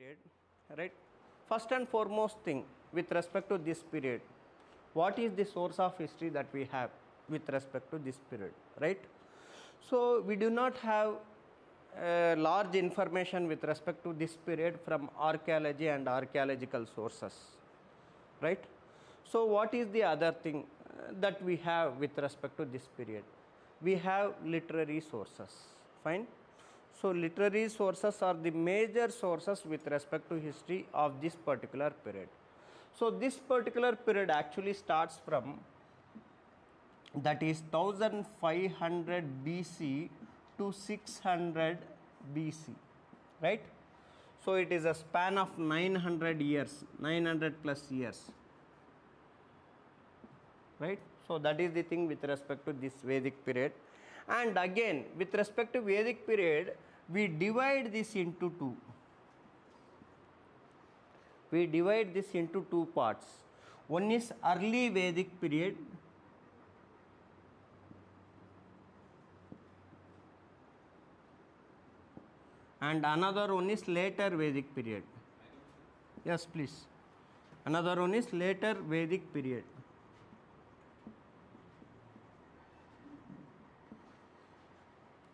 period, right? First and foremost thing with respect to this period, what is the source of history that we have with respect to this period, right? So we do not have large information with respect to this period from archaeology and archaeological sources, right? So what is the other thing that we have with respect to this period? We have literary sources, fine. So literary sources are the major sources with respect to history of this particular period. So this particular period actually starts from, that is 1500 BC to 600 BC, right? So it is a span of 900 years, 900 plus years, right? So that is the thing with respect to this Vedic period. And again, with respect to Vedic period, we divide this into two. We divide this into two parts. One is early Vedic period, and another one is later Vedic period. Yes, please. Another one is later Vedic period.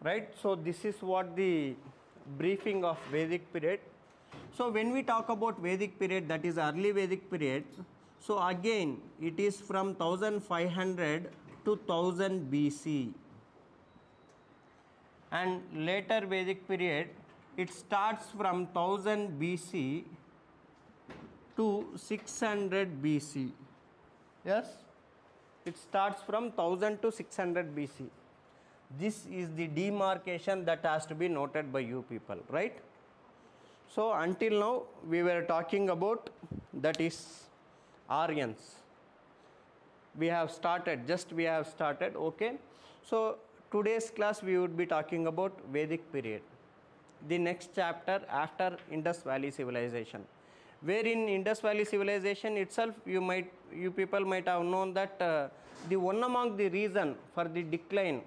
Right, so this is what the briefing of Vedic period. So when we talk about Vedic period, that is early Vedic period, so again it is from 1500 to 1000 BC, and later Vedic period, it starts from 1000 BC to 600 BC. Yes, it starts from 1000 to 600 BC. This is the demarcation that has to be noted by you people, right? So until now we were talking about, that is Aryans. We have started, okay. So today's class we would be talking about Vedic period, the next chapter after Indus Valley civilization, where in Indus Valley civilization itself you people might have known that the one among the reason for the decline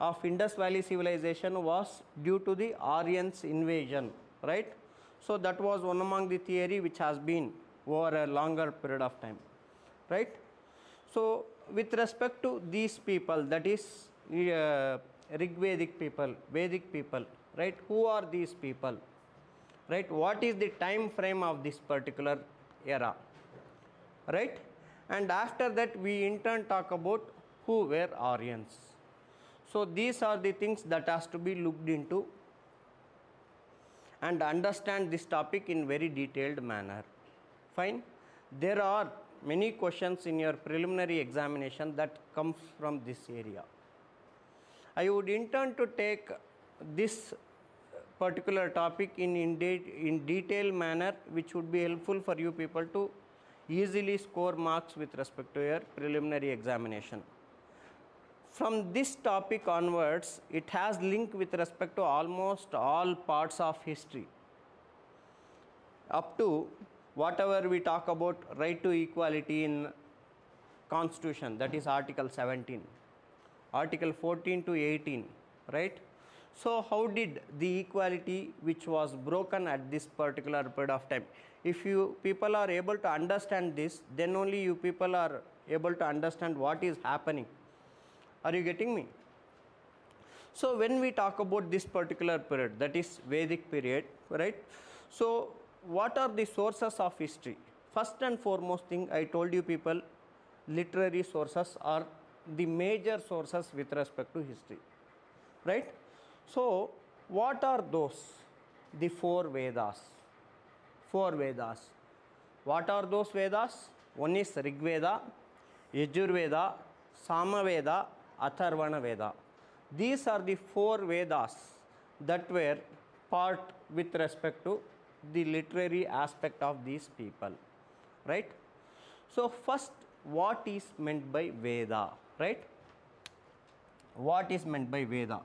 of Indus Valley civilization was due to the Aryans invasion, right? So that was one among the theory which has been over a longer period of time, right? So with respect to these people, that is Rigvedic people, Vedic people, right? Who are these people, right? What is the time frame of this particular era, right? And after that we in turn talk about who were Aryans. So these are the things that has to be looked into and understand this topic in very detailed manner, fine. There are many questions in your preliminary examination that comes from this area. I would intend to take this particular topic in detailed manner, which would be helpful for you people to easily score marks with respect to your preliminary examination. From this topic onwards, it has link with respect to almost all parts of history, up to whatever we talk about right to equality in Constitution, that is Article 17, Article 14 to 18, right? So how did the equality which was broken at this particular period of time, if you people are able to understand this, then only you people are able to understand what is happening. Are you getting me? So when we talk about this particular period, that is Vedic period, right? So what are the sources of history? First and foremost thing, I told you people, literary sources are the major sources with respect to history, right? So what are those? The four Vedas. Four Vedas. What are those Vedas? One is Rig Veda, Yajurveda, Samaveda, Atharvana Veda. These are the four Vedas that were part with respect to the literary aspect of these people, right? So first, what is meant by Veda, right? What is meant by Veda?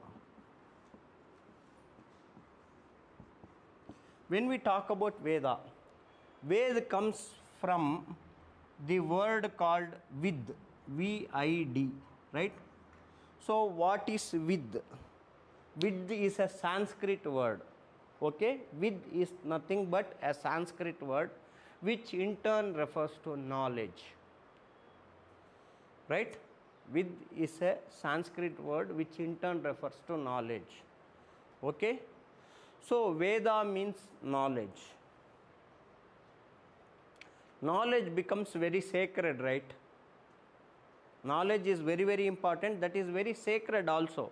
When we talk about Veda, Veda comes from the word called Vid, V-I-D, right? So what is Vid? Vid is a Sanskrit word, Okay, Vid is nothing but a Sanskrit word which in turn refers to knowledge. Right? Vid is a Sanskrit word which in turn refers to knowledge. Okay? So Veda means knowledge. Knowledge becomes very sacred, right? Knowledge is very, very important. That is very sacred also.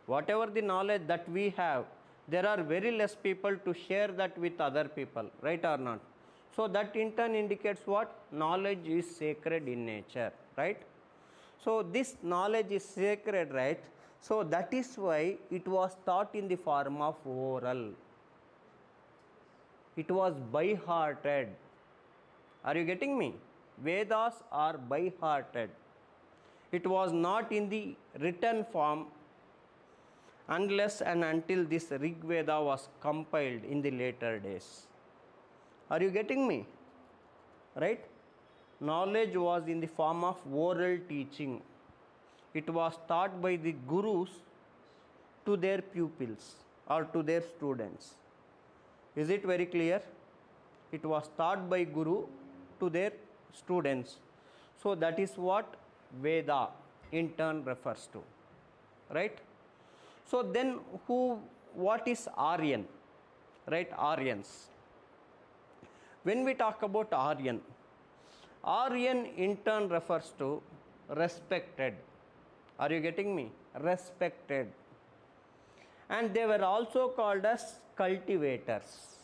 Whatever the knowledge that we have, there are very less people to share that with other people, right or not? So that in turn indicates what? Knowledge is sacred in nature, right? So this knowledge is sacred, right? So that is why it was taught in the form of oral. It was by-hearted. Are you getting me? Vedas are by-hearted. It was not in the written form unless and until this Rig Veda was compiled in the later days. Are you getting me? Right? Knowledge was in the form of oral teaching. It was taught by the gurus to their pupils or to their students. Is it very clear? It was taught by guru to their students. So that is what Veda in turn refers to. Right? So then what is Aryan? Right? Aryans. When we talk about Aryan, Aryan in turn refers to respected. Are you getting me? Respected. And they were also called as cultivators.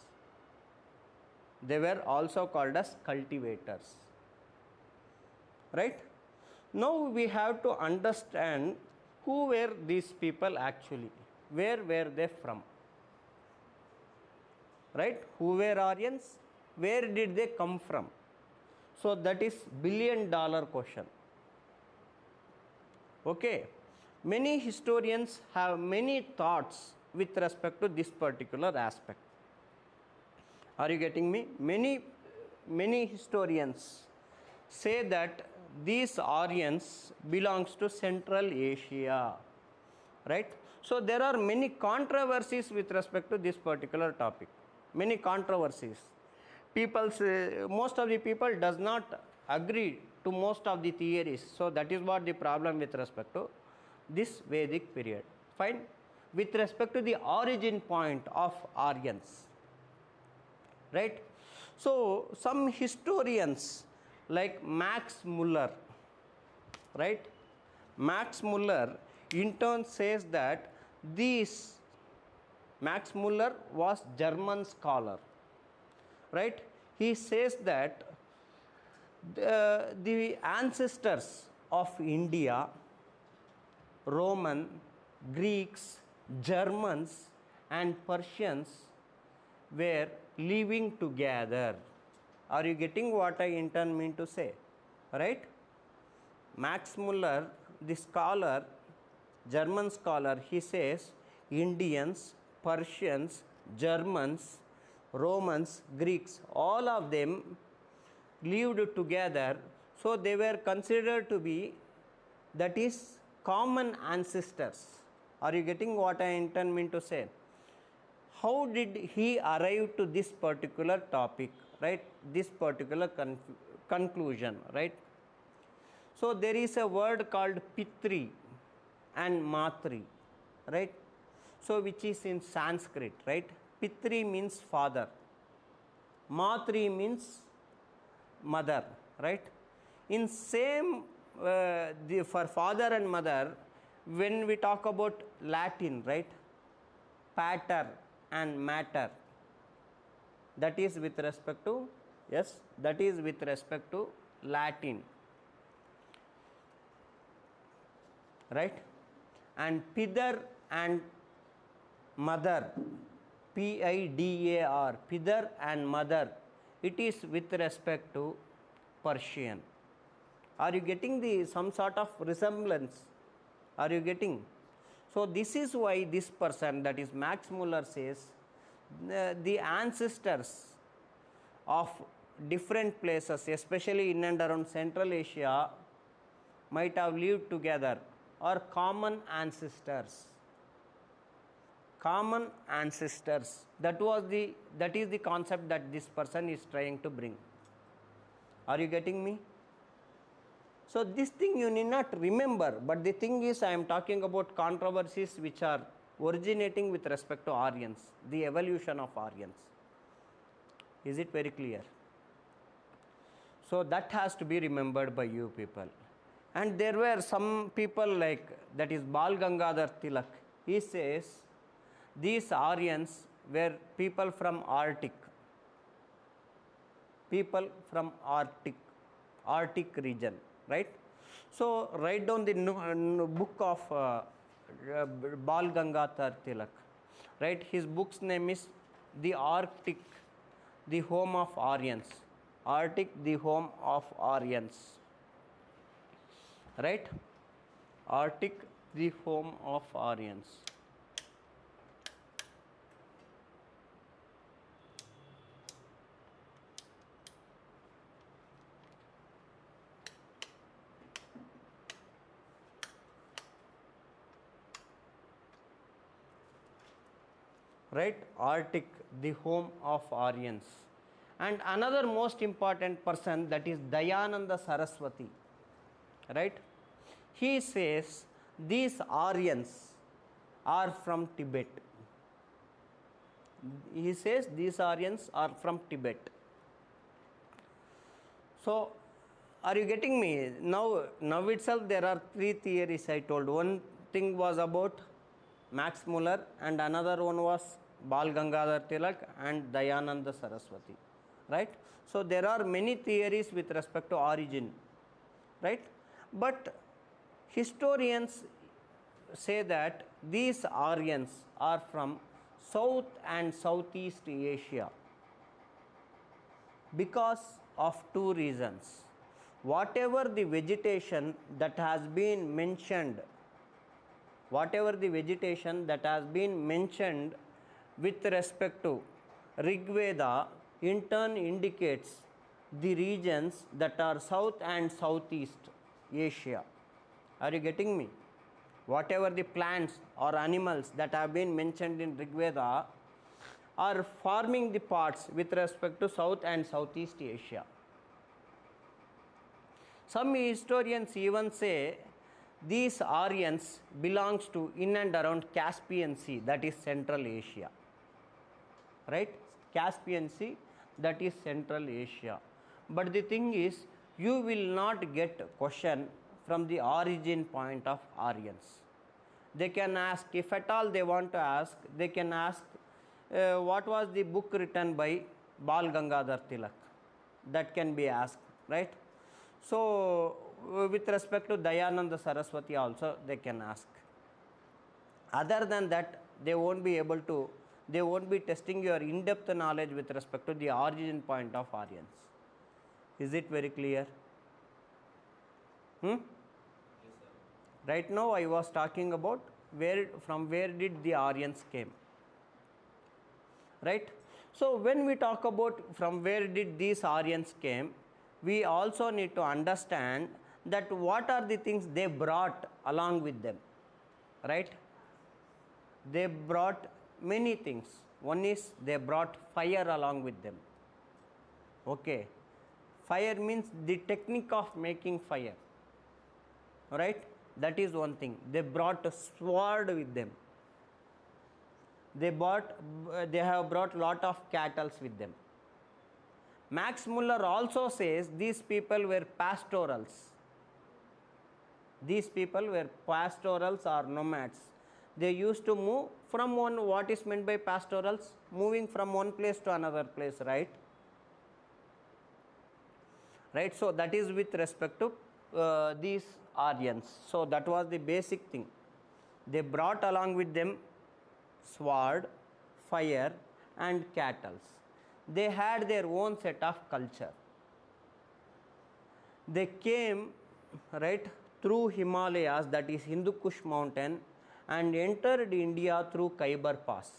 They were also called as cultivators. Right? Now we have to understand who were these people actually. Where were they from? Right? Who were Aryans? Where did they come from? So that is $1 billion question. Okay. Many historians have many thoughts with respect to this particular aspect. Are you getting me? Many historians say that these Aryans belongs to Central Asia. Right? So there are many controversies with respect to this particular topic. Many controversies. Most of the people does not agree to most of the theories. So that is what the problem with respect to this Vedic period. Fine. With respect to the origin point of Aryans. Right? So some historians like Max Muller, right? Max Muller in turn says that Max Muller was German scholar, right? He says that the ancestors of India, Roman, Greeks, Germans and Persians were living together. Are you getting what I in turn mean to say? Right? Max Muller, the scholar, German scholar, he says Indians, Persians, Germans, Romans, Greeks, all of them lived together. So they were considered to be, that is, common ancestors. Are you getting what I in turn mean to say? How did he arrive to this particular topic, right? This particular conclusion, right? So there is a word called Pitri and Matri, right? So which is in Sanskrit, right? Pitri means father. Matri means mother, right? In same, for father and mother, when we talk about Latin, right? Pater and matter, that is with respect to, yes, that is with respect to Latin, right? And Pidar and mother, P-I-D-A-R, Pidar and mother, it is with respect to Persian. Are you getting some sort of resemblance? Are you getting? So this is why this person, that is Max Muller, says the ancestors of different places, especially in and around Central Asia, might have lived together, or common ancestors. common ancestors. That is the concept that this person is trying to bring. Are you getting me? So this thing you need not remember, but the thing is I am talking about controversies which are originating with respect to Aryans, the evolution of Aryans. Is it very clear? So that has to be remembered by you people. And there were some people like, that is Bal Gangadhar Tilak. He says these Aryans were people from Arctic region, right? So write down the book of Bal Gangadhar Tilak, right? His book's name is The Arctic, the Home of Aryans. Arctic, the Home of Aryans, right? Arctic, the Home of Aryans. Right? Arctic, the home of Aryans. And another most important person, that is Dayananda Saraswati, right? He says these Aryans are from Tibet. He says these Aryans are from Tibet. So are you getting me? Now itself there are three theories I told. One thing was about Max Muller, and another one was Bal Gangadhar Tilak and Dayananda Saraswati, right? So there are many theories with respect to origin, right? But historians say that these Aryans are from South and Southeast Asia because of two reasons. Whatever the vegetation that has been mentioned with respect to Rig Veda in turn indicates the regions that are South and Southeast Asia. Are you getting me? Whatever the plants or animals that have been mentioned in Rig Veda are forming the parts with respect to South and Southeast Asia. Some historians even say these Aryans belongs to in and around Caspian Sea, that is Central Asia, right? Caspian Sea, that is Central Asia. But the thing is, you will not get a question from the origin point of Aryans. They can ask, if at all they want to ask, they can ask what was the book written by Bal Gangadhar Tilak. That can be asked, right? So with respect to Dayananda Saraswati also they can ask. Other than that, they won't be testing your in-depth knowledge with respect to the origin point of Aryans. Is it very clear? Yes, sir. Right now I was talking about from where did the Aryans came, right? So when we talk about from where did these Aryans came, we also need to understand that what are the things they brought along with them, right? They brought many things. One is they brought fire along with them. Okay, fire means the technique of making fire, right? That is one thing. They brought a sword with them. They have brought lot of cattle with them. Max Muller also says these people were pastorals. These people were pastorals or nomads. They used to move from what is meant by pastorals? Moving from one place to another place, right? Right, so that is with respect to these Aryans. So that was the basic thing. They brought along with them sword, fire and cattle. They had their own set of culture. They came, right, through Himalayas, that is Hindu Kush mountain, and entered India through Khyber Pass.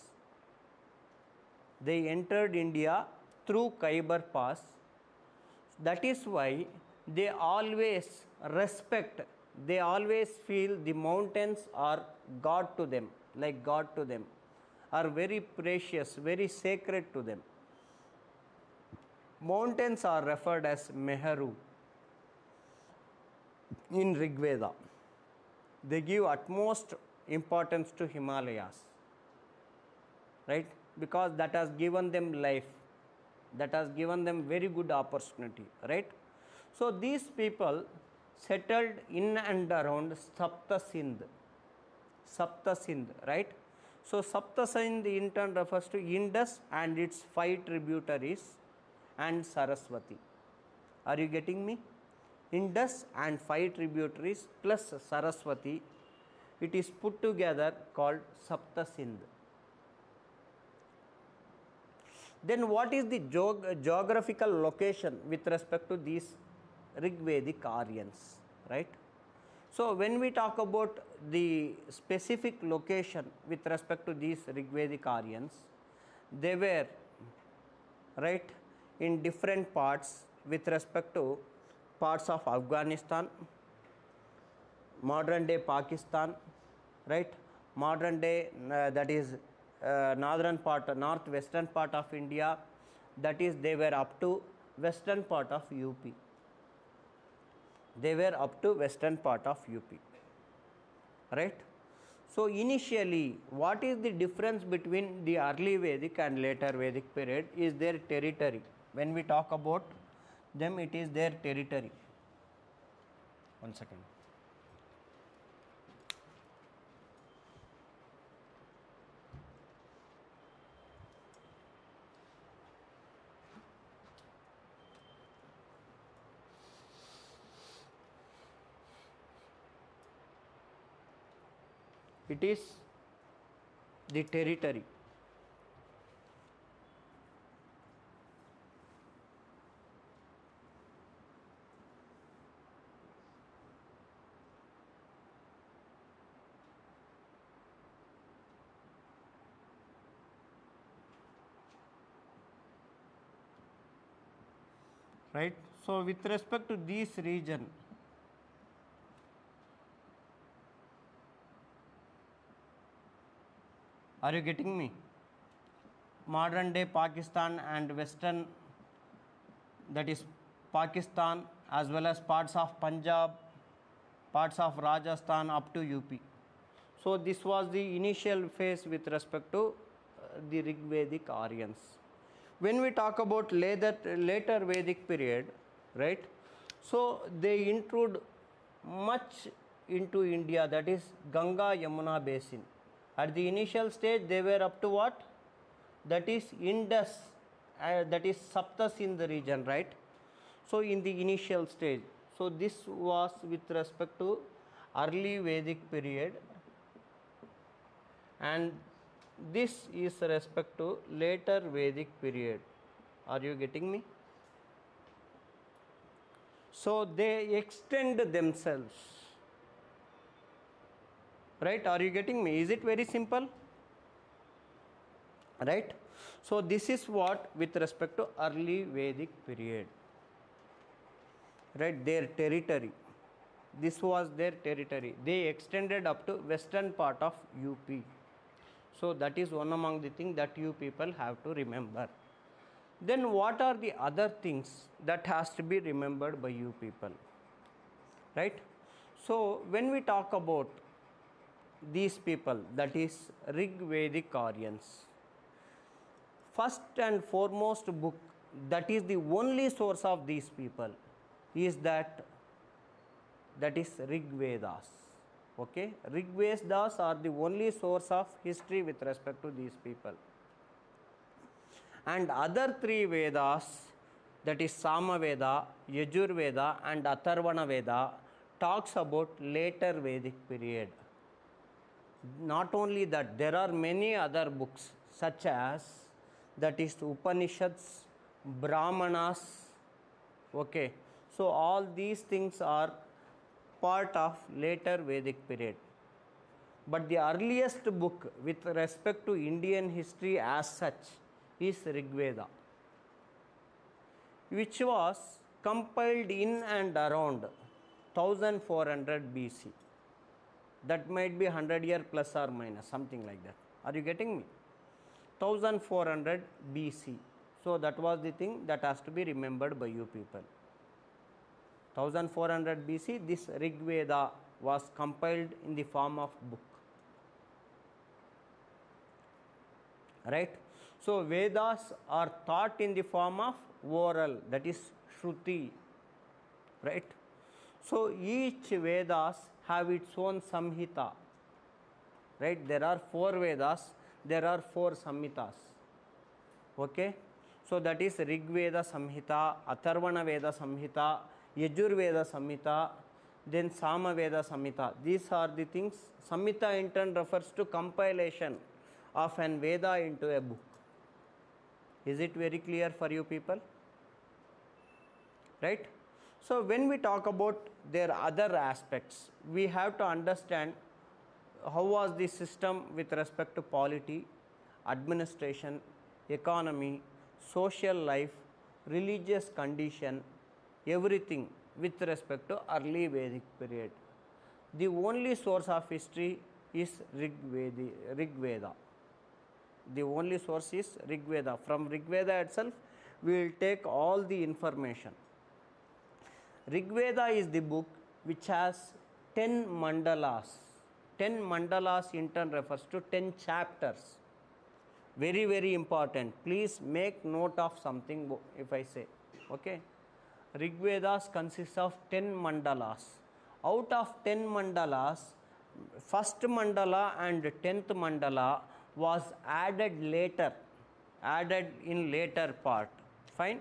They entered India through Khyber Pass. That is why they always feel the mountains are God to them, like God to them. are very precious, very sacred to them. Mountains are referred as Meharu in Rig Veda. They give utmost importance to Himalayas, right? Because that has given them life, that has given them very good opportunity, right? So these people settled in and around Sapta Sindh, right? So Sapta Sindh in turn refers to Indus and its 5 tributaries and Saraswati. Are you getting me? Indus and 5 tributaries plus Saraswati, it is put together called Sapta Sindh. Then what is the geographical location with respect to these Rigvedic Aryans, right? So when we talk about the specific location with respect to these Rigvedic Aryans, they were, right, in different parts with respect to parts of Afghanistan, modern day Pakistan, right, modern day that is northern part, northwestern part of India, that is they were up to western part of UP. They were up to western part of UP, right? So initially, what is the difference between the early Vedic and later Vedic period is their territory. When we talk about them, it is their territory. One second. It is the territory. Right. So with respect to this region, are you getting me? Modern day Pakistan and western, that is Pakistan, as well as parts of Punjab, parts of Rajasthan up to UP. So this was the initial phase with respect to the Rigvedic Aryans. When we talk about later Vedic period, right, so they intrude much into India, that is Ganga Yamuna basin. At the initial stage they were up to what? That is Indus, that is Sapta Sindh region, right? So in the initial stage, so this was with respect to early Vedic period, and this is respect to later Vedic period. Are you getting me? So they extend themselves, right? Are you getting me? Is it very simple? Right? So this is what with respect to early Vedic period, right? Their territory, this was their territory. They extended up to western part of UP. So that is one among the things that you people have to remember. Then what are the other things that has to be remembered by you people, right? So when we talk about these people, that is Rigvedic Aryans, first and foremost book that is the only source of these people is that is Rig Vedas. Okay, Rig Vedas are the only source of history with respect to these people. And other 3 Vedas, that is Sama Veda, Yajur Veda and Atharvana Veda, talks about later Vedic period. Not only that, there are many other books such as that is Upanishads, Brahmanas. Okay, so all these things are part of later Vedic period. But the earliest book with respect to Indian history as such is Rig Veda, which was compiled in and around 1400 BC. That might be 100 years plus or minus, something like that. Are you getting me? 1400 BC. So that was the thing that has to be remembered by you people. 1400 BC, this Rig Veda was compiled in the form of book. Right? So Vedas are taught in the form of oral, that is Shruti. Right? So each Vedas have its own Samhita. Right? There are 4 Vedas, there are 4 Samhitas. Okay? So that is Rig Veda Samhita, Atharvana Veda Samhita, Yajur Veda Samhita, then Sama Veda Samhita. These are the things. Samhita in turn refers to compilation of an Veda into a book. Is it very clear for you people? Right? So when we talk about their other aspects, we have to understand how was the system with respect to polity, administration, economy, social life, religious condition, everything with respect to early Vedic period. The only source of history is Rig Veda. The only source is Rig Veda. From Rig Veda itself, we will take all the information. Rig Veda is the book which has 10 mandalas. 10 mandalas in turn refers to 10 chapters. Very, very important. Please make note of something if I say. Okay. Rig Vedas consists of 10 mandalas. Out of 10 mandalas, first mandala and 10th mandala was added later, added in later part. Fine?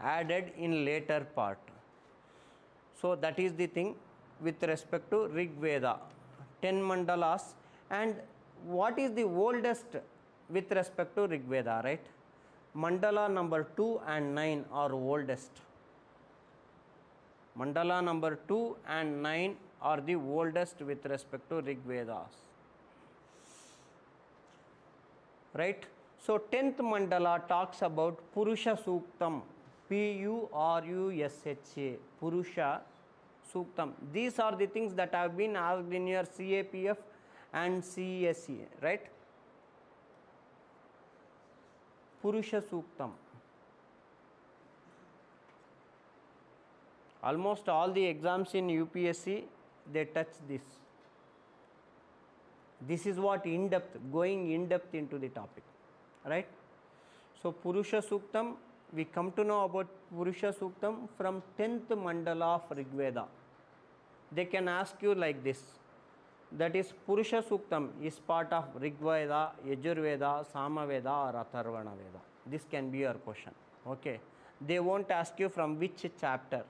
Added in later part. So that is the thing with respect to Rig Veda. 10 mandalas. And what is the oldest with respect to Rig Veda, right? Mandala number 2 and 9 are oldest. Mandala number 2 and 9 are the oldest with respect to Rig Vedas. Right? So 10th mandala talks about Purusha Suktam. P-U-R-U-S-H-A. Purusha Suktam. These are the things that have been asked in your CAPF and CSE, right? Purusha Suktam. Almost all the exams in UPSC, they touch this. This is what in depth, going in depth into the topic, right? So Purusha Suktam, we come to know about Purusha Suktam from 10th mandala of Rig Veda. They can ask you like this. That is, Purusha Suktam is part of Rig Veda, Yajur Veda, Sama Veda or Atharvana Veda. This can be your question. Okay. They won't ask you from which chapter.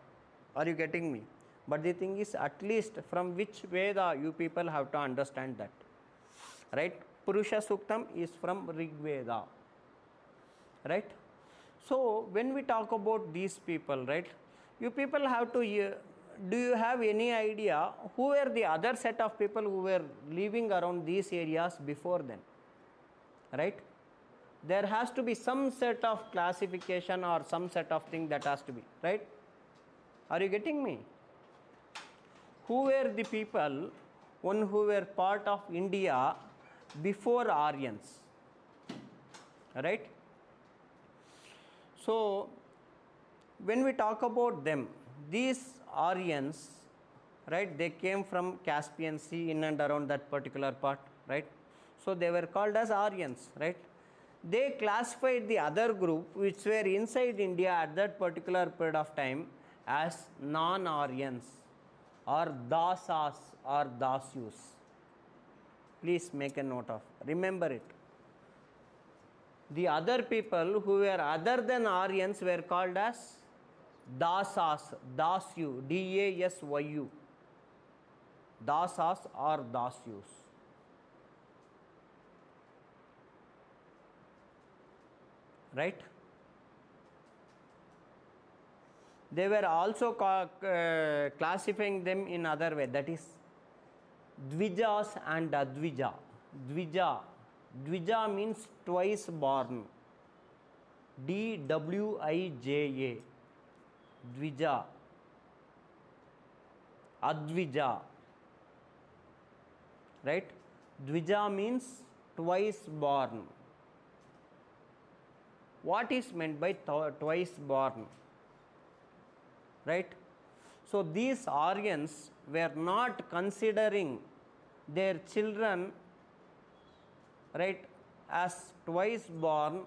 Are you getting me? But the thing is, at least from which Veda you people have to understand that. Right? Purusha Suktam is from Rig Veda. Right? So, when we talk about these people, right, you people have to, do you have any idea who were the other set of people who were living around these areas before then? Right? There has to be some set of classification or some set of thing that has to be, right? Are you getting me? Who were the people who were part of India before Aryans? Right? So, when we talk about them, these Aryans, right, they came from Caspian Sea in and around that particular part, right? So, they were called as Aryans, right? They classified the other group which were inside India at that particular period of time as non-Aryans or Dasas or Dasyus. Please make a note of, remember it. The other people who were other than Aryans were called as Dasas, Dasyu, D-A-S-Y-U. Dasas or Dasyus. Right? They were also classifying them in other way, that is Dvijas and Advija. Dvija. Dvija means twice born. D-W-I-J-A. Dvija. Advija. Right? Dvija means twice born. What is meant by twice born? Right? So these Aryans were not considering their children, right, as twice born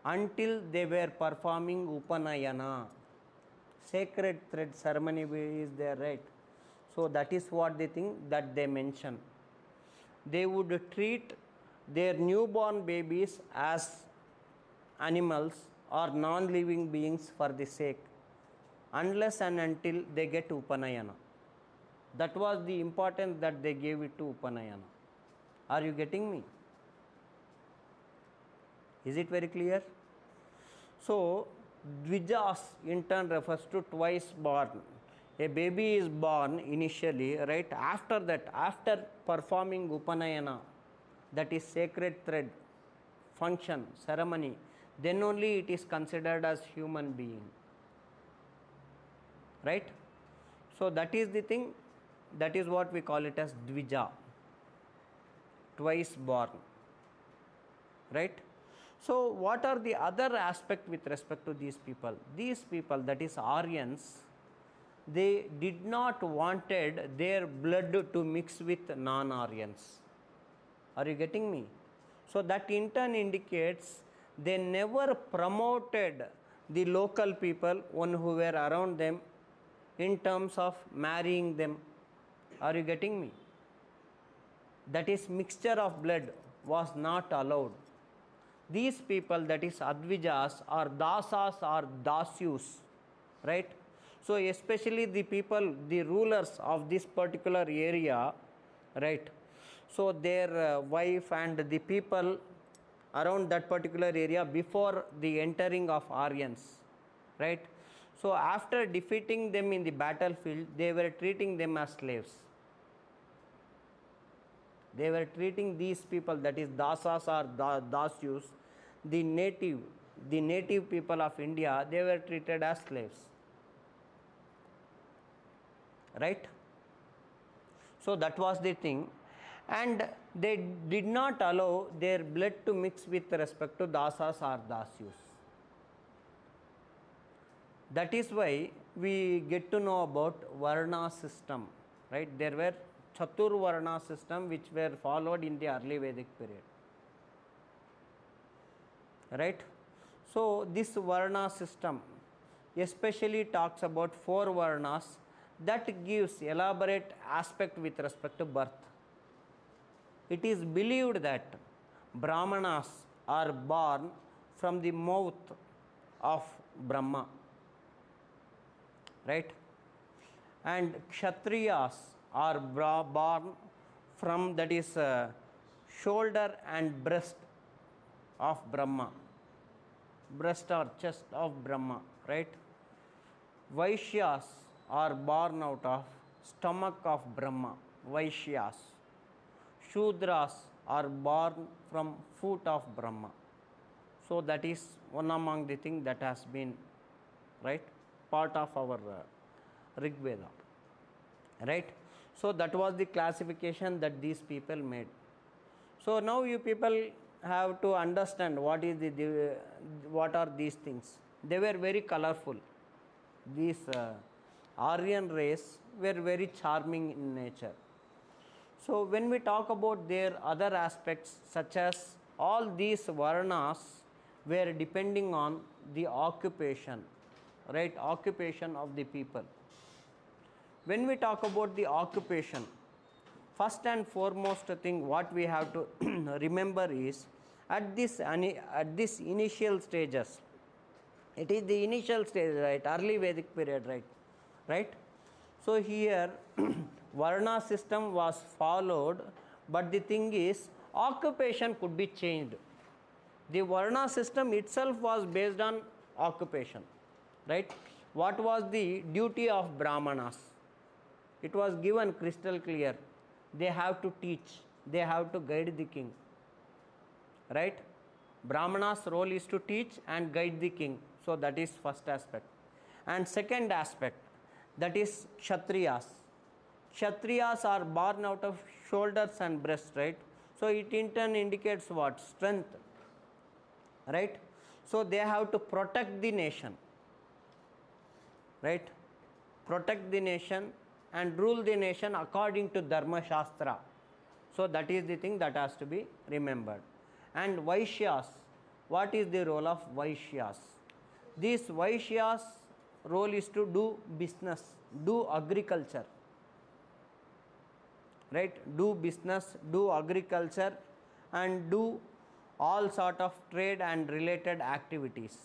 until they were performing Upanayana. Sacred thread ceremony is there, right? So that is what they think that they mention. They would treat their newborn babies as animals or non-living beings for the sake, unless and until they get Upanayana. That was the importance that they gave it to Upanayana. Are you getting me? Is it very clear? So, Dvijas in turn refers to twice born. A baby is born initially, right? After that, after performing Upanayana, that is sacred thread, function, ceremony, then only it is considered as human being. Right? So that is the thing, that is what we call it as Dvija, twice born. Right? So what are the other aspects with respect to these people? These people, that is Aryans, they did not wanted their blood to mix with non-Aryans. Are you getting me? So that in turn indicates they never promoted the local people, one who were around them, in terms of marrying them. Are you getting me? That is, mixture of blood was not allowed. These people, that is Advijas or Dasas or Dasyus, right? So especially the people, the rulers of this particular area, right? So their wife and the people around that particular area before the entering of Aryans, right? So after defeating them in the battlefield, they were treating them as slaves. They were treating these people, that is Dasas or Dasyus, the native people of India, they were treated as slaves. Right? So that was the thing. And they did not allow their blood to mix with respect to Dasas or Dasyus. That is why we get to know about Varna system, right? There were Chatur Varna system which were followed in the early Vedic period, right? So this Varna system especially talks about 4 Varnas that gives elaborate aspect with respect to birth. It is believed that Brahmanas are born from the mouth of Brahma, right? And Kshatriyas are born from, that is, shoulder and breast of Brahma, breast or chest of Brahma, right? Vaishyas are born out of stomach of Brahma, Vaishyas. Shudras are born from foot of Brahma. So that is one among the things that has been, right, part of our Rig Veda, right? So that was the classification that these people made. So now you people have to understand what is what are these things. They were very colorful. These Aryan race were very charming in nature. So when we talk about their other aspects, such as all these Varnas were depending on the occupation, right? Occupation of the people. When we talk about the occupation, first and foremost thing what we have to remember is at this initial stages, it is the initial stage, right? Early Vedic period, right? So here Varna system was followed, but the thing is occupation could be changed. The Varna system itself was based on occupation, right? What was the duty of Brahmanas? It was given crystal clear. They have to teach, they have to guide the king, right? Brahmanas' role is to teach and guide the king. So that is first aspect. And second aspect, that is Kshatriyas. Kshatriyas are born out of shoulders and breast, right? So it in turn indicates what? Strength, right? So they have to protect the nation, right? Protect the nation and rule the nation according to Dharma Shastra. So that is the thing that has to be remembered. And Vaishyas, what is the role of Vaishyas? These Vaishyas' role is to do business, do agriculture, right? Do business, do agriculture, and do all sort of trade and related activities.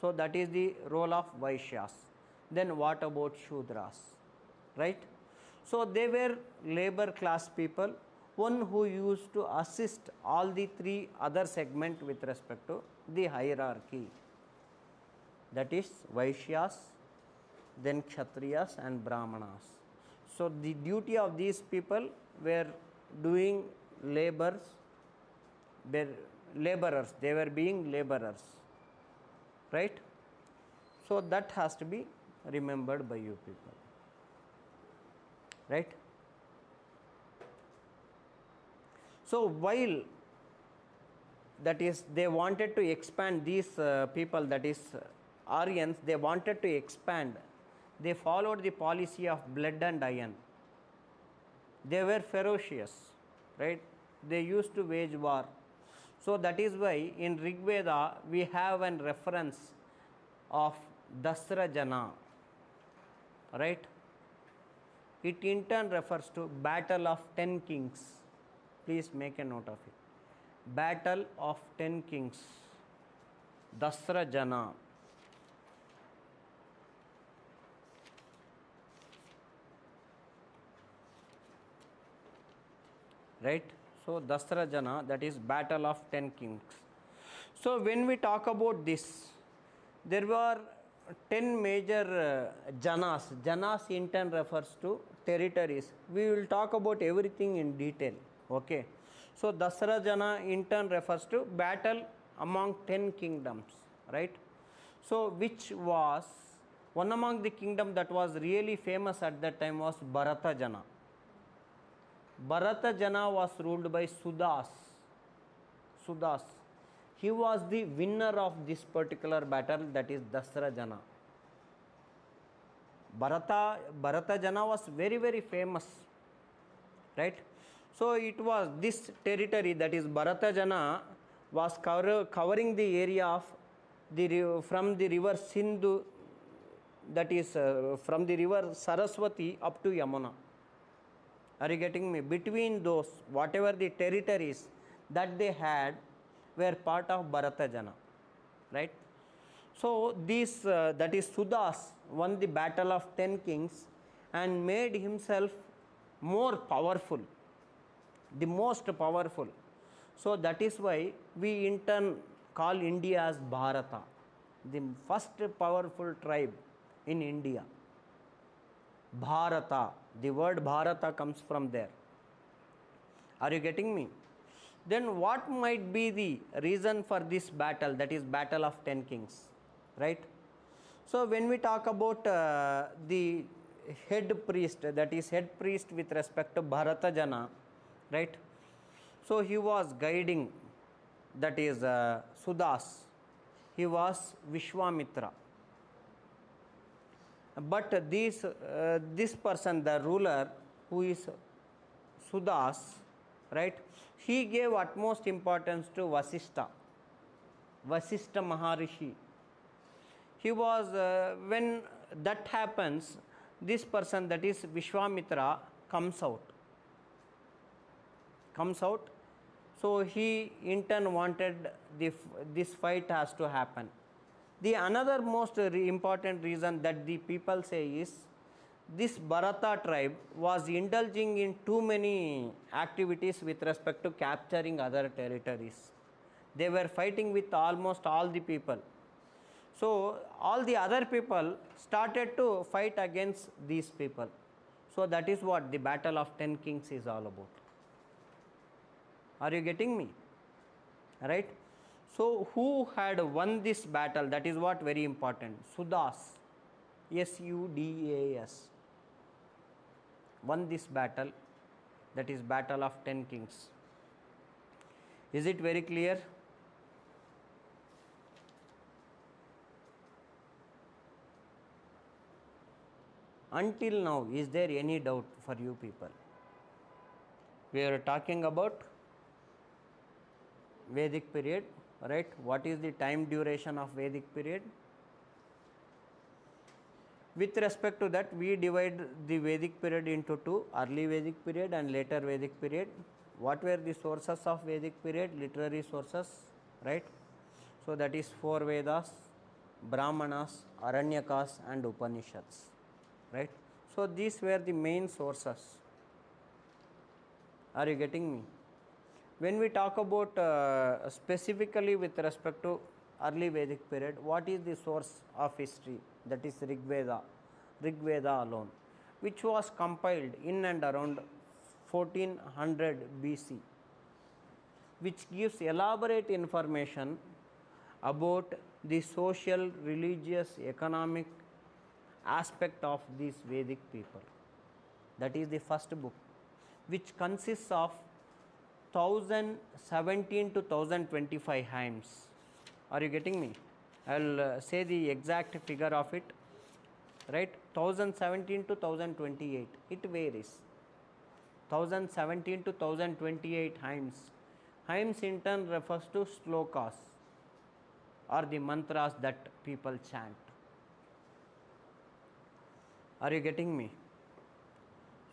So that is the role of Vaishyas. Then what about Shudras, right? So they were labor class people, one who used to assist all the three other segments with respect to the hierarchy. That is Vaishyas, then Kshatriyas and Brahmanas. So the duty of these people were doing labors, laborers, they were being laborers, right? So that has to be remembered by you people, right? So while that is they wanted to expand these people, that is Aryans, they wanted to expand, they followed the policy of blood and iron. They were ferocious, right? They used to wage war. So that is why in Rig Veda we have a reference of Dasrajana, right? It in turn refers to Battle of 10 Kings. Please make a note of it. Battle of 10 Kings, Dasrajana. Right? So Dasrajana, that is Battle of 10 Kings. So when we talk about this, there were 10 major Janas. Janas in turn refers to territories. We will talk about everything in detail. Okay. So Dasrajana in turn refers to battle among 10 kingdoms, right? So which was one among the kingdom that was really famous at that time was Bharatajana. Bharatajana was ruled by Sudas. Sudas. He was the winner of this particular battle, that is Dasrajana. Bharatajana was very, very famous, right? So it was this territory, that is Bharatajana, was covering the area of from the river Sindhu, that is from the river Saraswati up to Yamuna. Are you getting me? Between those, whatever the territories that they had were part of Bharatajana, right? So this, that is Sudas, won the battle of 10 kings and made himself more powerful, the most powerful. So that is why we in turn call India as Bharata, the first powerful tribe in India. Bharata, the word Bharata comes from there. Are you getting me? Then what might be the reason for this battle, that is Battle of 10 Kings, right? So when we talk about the head priest, that is head priest with respect to Bharatajana, right? So he was guiding, that is Sudas. He was Vishwamitra. But this person, the ruler, who is Sudas, right? He gave utmost importance to Vasishtha Maharishi. He was, when that happens, this person, that is Vishwamitra, comes out. So he in turn wanted this fight has to happen. The another most important reason that the people say is this Bharata tribe was indulging in too many activities with respect to capturing other territories. They were fighting with almost all the people. So all the other people started to fight against these people. So that is what the Battle of 10 Kings is all about. Are you getting me? Right? So who had won this battle? That is what very important. Sudas, Sudas, won this battle, that is Battle of 10 Kings. Is it very clear? Until now, is there any doubt for you people? We are talking about Vedic period, right? What is the time duration of Vedic period? With respect to that, we divide the Vedic period into two, early Vedic period and later Vedic period. What were the sources of Vedic period? Literary sources, right? So that is 4 Vedas, Brahmanas, Aranyakas and Upanishads, right? So these were the main sources. Are you getting me? When we talk about specifically with respect to early Vedic period, what is the source of history? That is Rig Veda alone, which was compiled in and around 1400 BC, which gives elaborate information about the social, religious, economic aspect of these Vedic people. That is the first book, which consists of 1017 to 1025 hymns. Are you getting me? I will say the exact figure of it, right? 1017 to 1028, it varies. 1017 to 1028 hymns. Hymns in turn refers to slokas or the mantras that people chant. Are you getting me?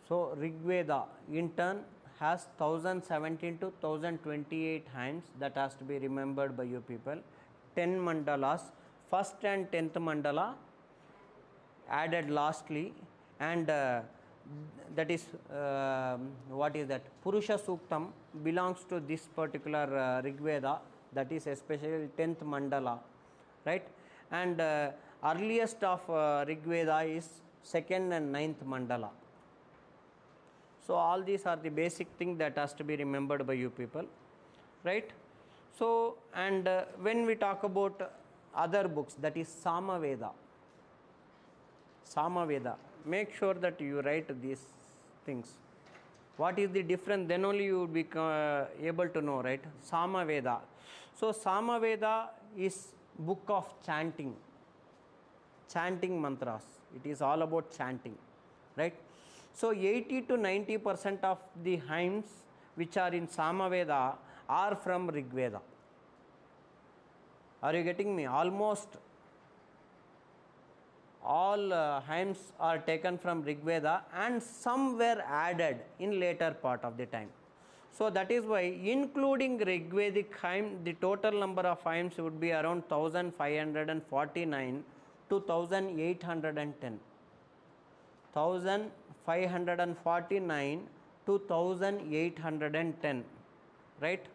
So Rig Veda in turn has 1017 to 1028 hymns that has to be remembered by you people. 10 mandalas, first and 10th mandala added lastly, and that is what is that? Purusha Suktam belongs to this particular Rig Veda, that is especially 10th mandala, right? And earliest of Rig Veda is 2nd and 9th mandala. So all these are the basic thing that has to be remembered by you people, right? So, and when we talk about other books, that is Samaveda. Samaveda, make sure that you write these things. What is the difference? Then only you will be able to know, right? Samaveda. So Samaveda is book of chanting, chanting mantras. It is all about chanting, right? So 80 to 90% of the hymns which are in Samaveda are from Rig Veda. Are you getting me? Almost all hymns are taken from Rig Veda, and some were added in later part of the time. So that is why, including Rig Vedic hymn, the total number of hymns would be around 1549 to 1810. 1549 to 1810, right?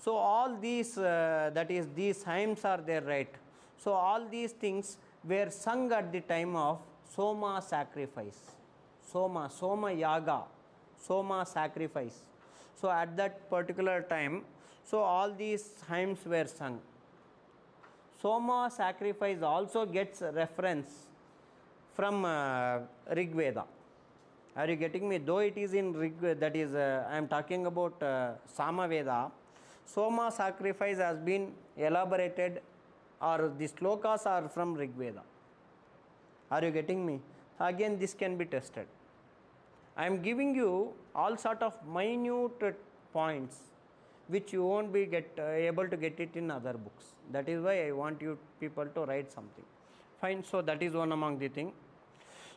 So all these that is these hymns are there, right? So all these things were sung at the time of Soma sacrifice, Soma yaga, Soma sacrifice. So at that particular time, so all these hymns were sung. Soma sacrifice also gets reference from Rig Veda. Are you getting me? Though it is in Rig Veda, that is I am talking about Samaveda, Soma sacrifice has been elaborated, or the slokas are from Rig Veda. Are you getting me? Again, this can be tested. I am giving you all sort of minute points which you won't be able to get it in other books. That is why I want you people to write something. Fine. So that is one among the thing.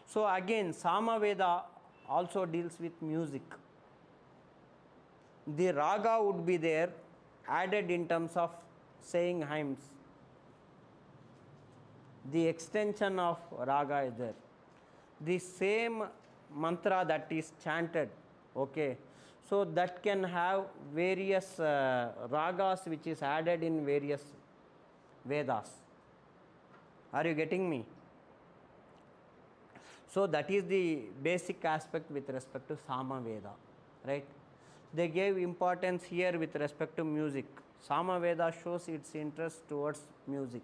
So again, Samaveda also deals with music. The raga would be there added in terms of saying hymns. The extension of raga is there. The same mantra that is chanted, okay, so that can have various ragas which is added in various Vedas. Are you getting me? So that is the basic aspect with respect to Samaveda, right? They gave importance here with respect to music. Samaveda shows its interest towards music.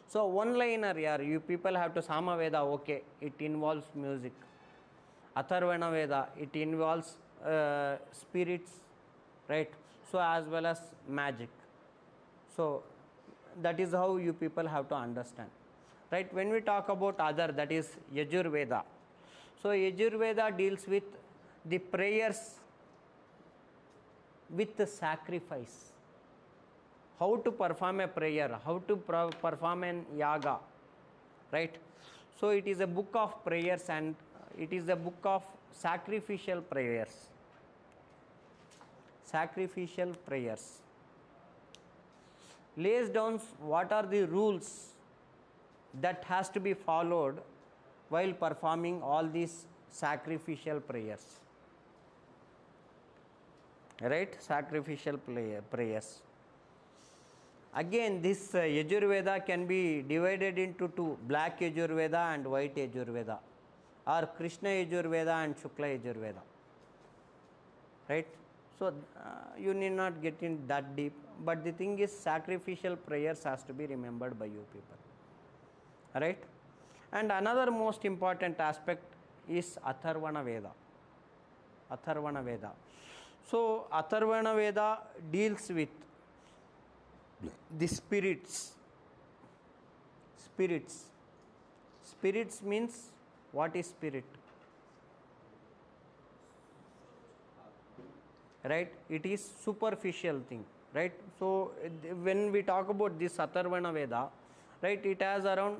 So one liner here, you people have to Samaveda, okay, it involves music. Atharvana Veda, it involves spirits, right? So as well as magic. So that is how you people have to understand, right? When we talk about other, that is Yajurveda. So Yajurveda deals with the prayers with the sacrifice. How to perform a prayer, how to perform an yaga, right? So it is a book of prayers and it is a book of sacrificial prayers. Sacrificial prayers. Lays down what are the rules that has to be followed while performing all these sacrificial prayers. Right? Sacrificial prayers. Again, this Yajurveda can be divided into two, black Yajurveda and white Yajurveda, or Krishna Yajurveda and Shukla Yajurveda. Right? So, you need not get in that deep, but the thing is sacrificial prayers has to be remembered by you people. Right? And another most important aspect is Atharvana Veda. Atharvana Veda. So, Atharvana Veda deals with the spirits. Spirits. Spirits means, what is spirit? Right? It is superficial thing. Right? So, when we talk about this Atharvana Veda, right, it has around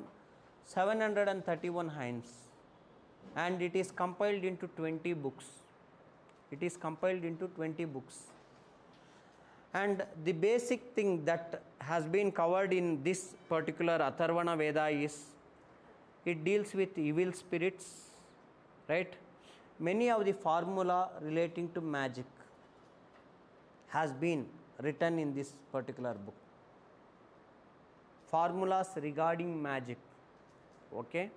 731 hymns and it is compiled into 20 books. It is compiled into 20 books. And the basic thing that has been covered in this particular Atharvana Veda is, it deals with evil spirits, right? Many of the formula relating to magic has been written in this particular book. Formulas regarding magic, okay?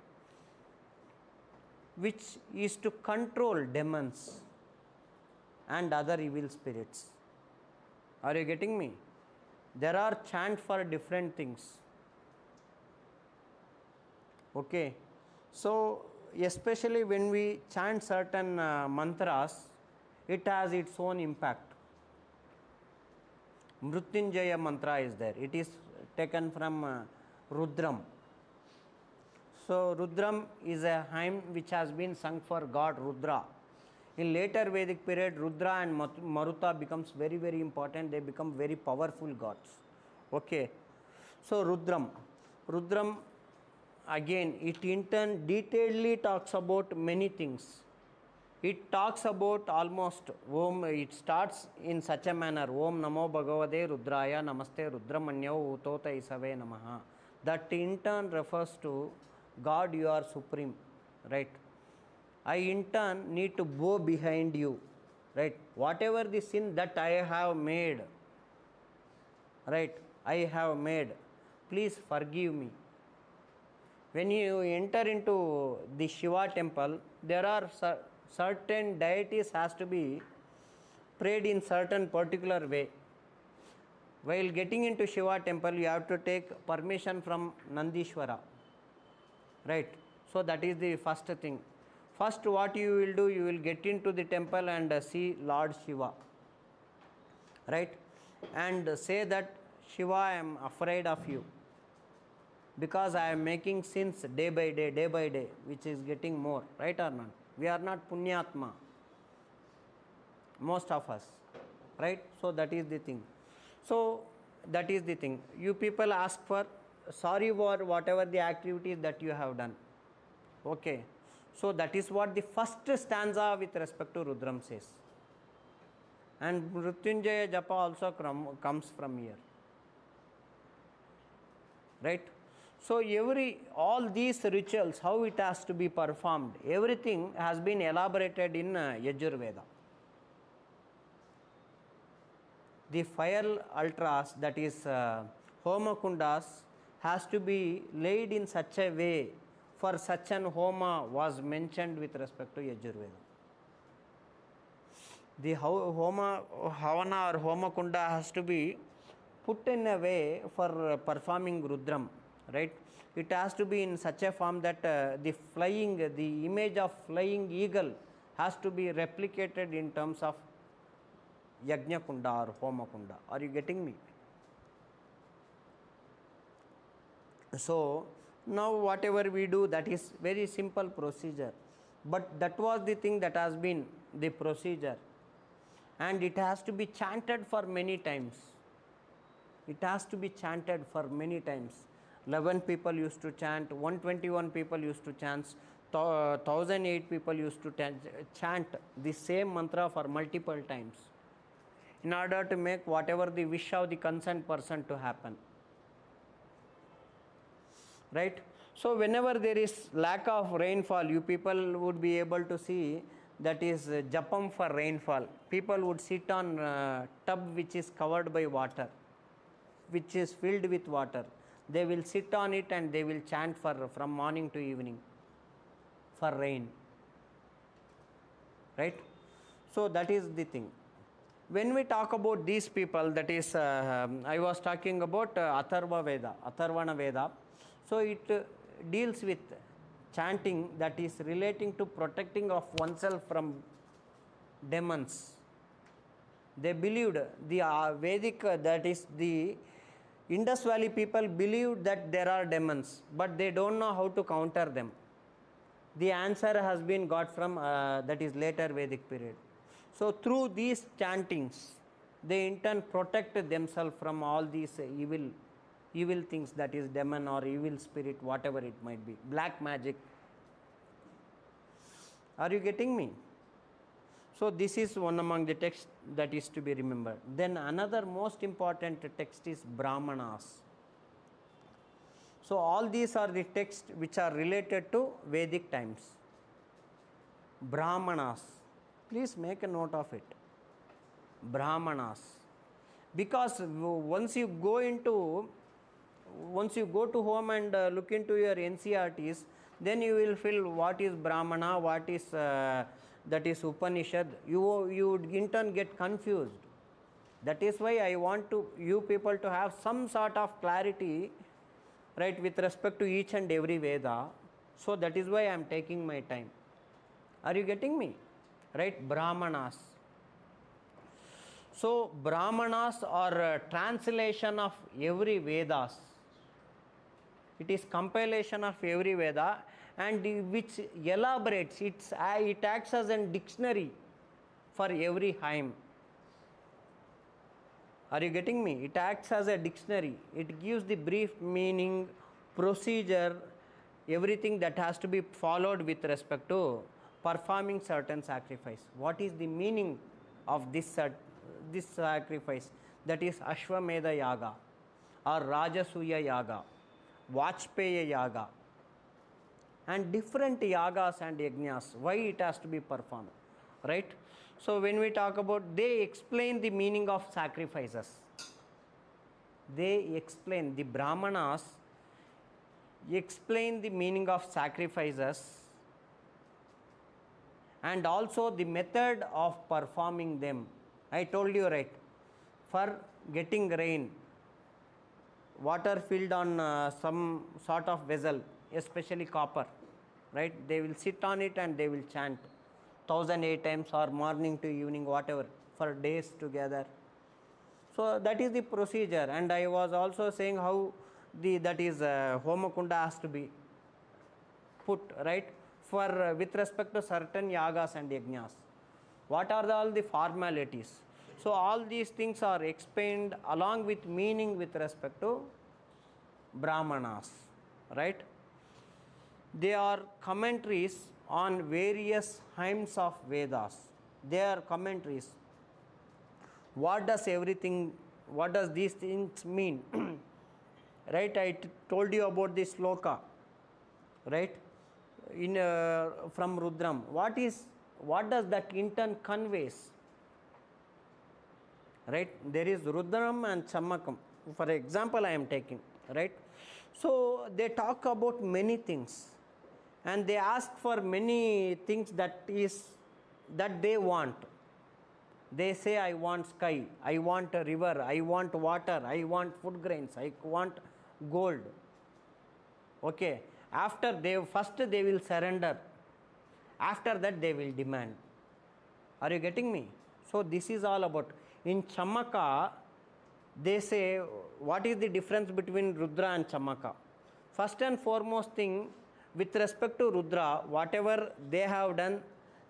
Which is to control demons and other evil spirits. Are you getting me? There are chants for different things. Okay. So, especially when we chant certain mantras, it has its own impact. Mrutyunjaya mantra is there. It is taken from Rudram. So, Rudram is a hymn which has been sung for God Rudra. In later Vedic period, Rudra and Maruta becomes very, very important. They become very powerful gods. Okay. So, Rudram, again, it in turn detailedly talks about many things. It talks about almost Om, it starts in such a manner, Om Namo Bhagavate Rudraya Namaste Rudramanyau Utota Isave Namaha. That in turn refers to God, you are supreme, right? I in turn need to go behind you, right? Whatever the sin that I have made, right, I have made, please forgive me. When you enter into the Shiva temple, there are certain deities has to be prayed in certain particular way. While getting into Shiva temple, you have to take permission from Nandishwara, right? So that is the first thing. First, what you will do, you will get into the temple and see Lord Shiva, right? And say that, Shiva, I am afraid of you because I am making sins day by day, which is getting more, right or not? We are not Punyatma, most of us, right? So that is the thing. So that is the thing. You people ask for sorry for whatever the activities that you have done, okay? So that is what the first stanza with respect to Rudram says. And Mrutyunjaya Japa also comes from here. Right? So all these rituals, how it has to be performed, everything has been elaborated in Yajurveda. The fire altars, that is Homakundas, has to be laid in such a way for such an homa was mentioned with respect to Yajurveda. The Havana or Homa Kunda has to be put in a way for performing Rudram. right? It has to be in such a form that the image of flying eagle has to be replicated in terms of Yajna Kunda or Homa Kunda. Are you getting me? So now whatever we do, that is very simple procedure, but that was the thing that has been the procedure, and it has to be chanted for many times. It has to be chanted for many times. 11 people used to chant, 121 people used to chant, 1008 people used to chant the same mantra for multiple times in order to make whatever the wish of the concerned person to happen, right? So whenever there is lack of rainfall, you people would be able to see that is japam for rainfall. People would sit on tub which is covered by water, which is filled with water. They will sit on it and they will chant from morning to evening for rain, right? So that is the thing. When we talk about these people, that is I was talking about Atharvana Veda. So it deals with chanting that is relating to protecting of oneself from demons. They believed, the Vedic, that is the Indus Valley people believed that there are demons, but they don't know how to counter them. The answer has been got from that is later Vedic period. So through these chantings, they in turn protect themselves from all these evil things, that is demon or evil spirit, whatever it might be, black magic. Are you getting me? So this is one among the texts that is to be remembered. Then another most important text is Brahmanas. So all these are the texts which are related to Vedic times. Brahmanas. Please make a note of it. Brahmanas. Because once you go to home and look into your NCRTs, then you will feel what is Brahmana, what is that is Upanishad. You would in turn get confused. That is why I want you people to have some sort of clarity, right, with respect to each and every Veda. So that is why I am taking my time. Are you getting me? Right? Brahmanas. So Brahmanas are a translation of every Vedas. It is compilation of every Veda, and which elaborates, it acts as a dictionary for every hymn. Are you getting me? It acts as a dictionary. It gives the brief meaning, procedure, everything that has to be followed with respect to performing certain sacrifice. What is the meaning of this sacrifice? That is Ashwamedha Yaga or Rajasuya Yaga, Vajpaya Yaga, and different yagas and yajnas, why it has to be performed, right? So when we talk about, they explain the meaning of sacrifices. They explain, the Brahmanas explain the meaning of sacrifices and also the method of performing them. I told you, right, for getting rain, water filled on some sort of vessel, especially copper, right? They will sit on it and they will chant 1008 times or morning to evening, whatever, for days together. So that is the procedure. And I was also saying how that is Homa Kunda has to be put, right, for with respect to certain yagas and yajnas. What are all the formalities? So all these things are explained along with meaning with respect to Brahmanas, right? They are commentaries on various hymns of Vedas. They are commentaries. What does these things mean? Right, I told you about this sloka, right, in from Rudram. What does that in turn conveys? Right, there is Rudram and Chammakam. For example, I am taking, right? So they talk about many things, and they ask for many things that they want. They say, I want sky, I want a river, I want water, I want food grains, I want gold. Okay, after first they will surrender, after that they will demand. Are you getting me? So this is all about. In Chamaka, they say, what is the difference between Rudra and Chamaka? First and foremost thing, with respect to Rudra, whatever they have done,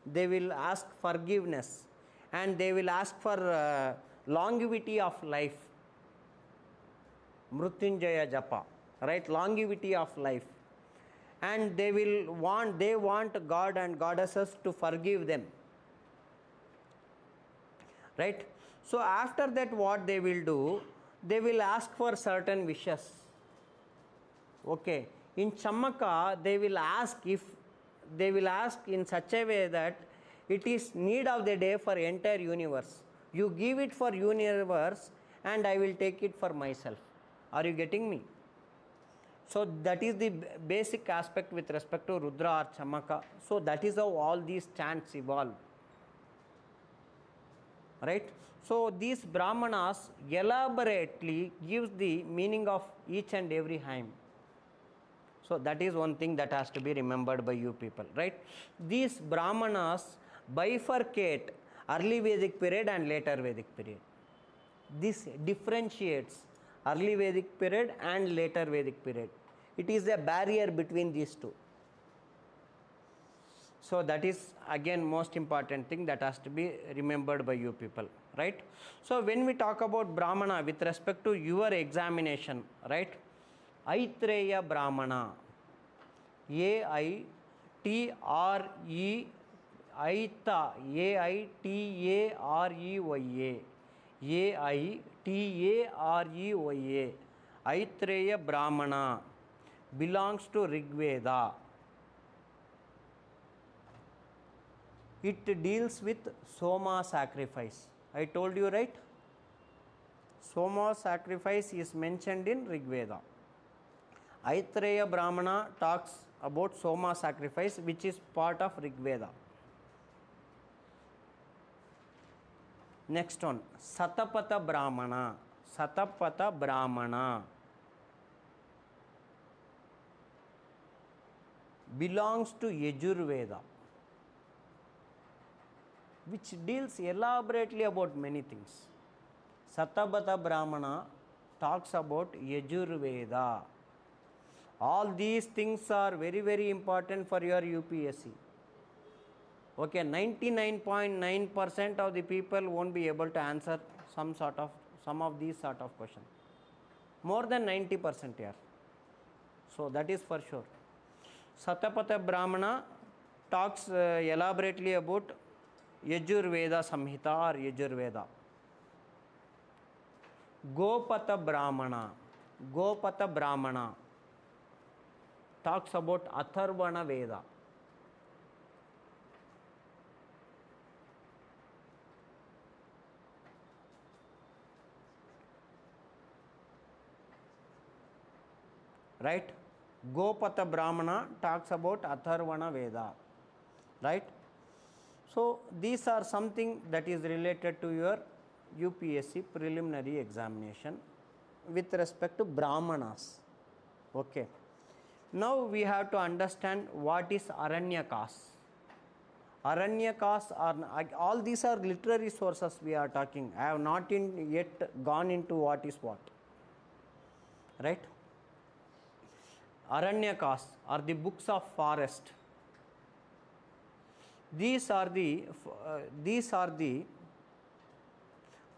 they will ask forgiveness and they will ask for longevity of life. Mrutyunjaya Japa, right? Longevity of life. And they want God and goddesses to forgive them. Right? So after that, what they will do, they will ask for certain wishes. Okay. In Chamaka, they will ask in such a way that it is need of the day for entire universe. You give it for universe and I will take it for myself. Are you getting me? So that is the basic aspect with respect to Rudra or Chamaka. So that is how all these chants evolve. Right? So these Brahmanas elaborately gives the meaning of each and every hymn. So that is one thing that has to be remembered by you people, right? These Brahmanas bifurcate early Vedic period and later Vedic period. This differentiates early Vedic period and later Vedic period. It is a barrier between these two. So that is again most important thing that has to be remembered by you people, right? So when we talk about Brahmana with respect to your examination, right? Aitreya Brahmana, A-I-T-R-E, Aita, A-I-T-A-R-E-Y-A, A-I-T-A-R-E-Y-A, Aitreya Brahmana belongs to Rig Veda. It deals with Soma sacrifice. I told you, right? Soma sacrifice is mentioned in Rig Veda. Aitreya Brahmana talks about Soma sacrifice, which is part of Rig Veda. Next one, Satapatha Brahmana. Satapatha Brahmana belongs to Yajurveda, which deals elaborately about many things. Satapatha Brahmana talks about Yajurveda. All these things are very, very important for your UPSC. Okay, 99.9% of the people won't be able to answer some of these sort of questions. More than 90% here. So that is for sure. Satapatha Brahmana talks elaborately about Yajurveda Samhita or Yajurveda. Gopatha Brahmana talks about Atharvana Veda. Right? Gopatha Brahmana talks about Atharvana Veda. Right? So these are something that is related to your UPSC preliminary examination with respect to Brahmanas. Okay. Now we have to understand what is Aranyakas. Aranyakas are, all these are literary sources we are talking. I have not yet gone into what is what. Right? Aranyakas are the books of forest. These are the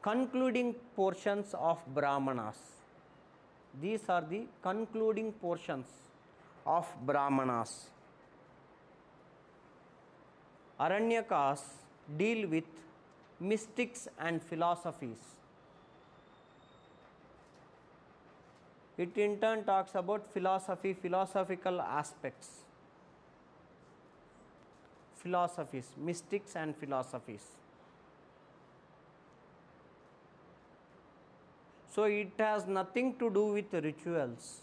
concluding portions of Brahmanas. These are the concluding portions of Brahmanas. Aranyakas deal with mystics and philosophies. It in turn talks about philosophy, philosophical aspects. Philosophies, mystics and philosophies. So it has nothing to do with rituals.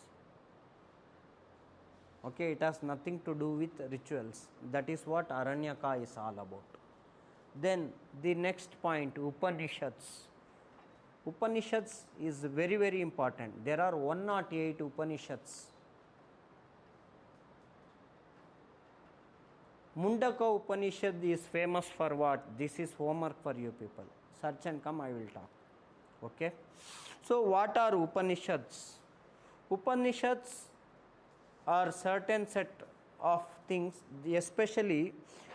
Okay, it has nothing to do with rituals. That is what Aranyaka is all about. Then the next point, Upanishads. Upanishads is very, very important. There are 108 Upanishads. Mundaka Upanishad is famous for what? This is homework for you people. Search and come, I will talk. Okay. So what are Upanishads? Upanishads are certain set of things, especially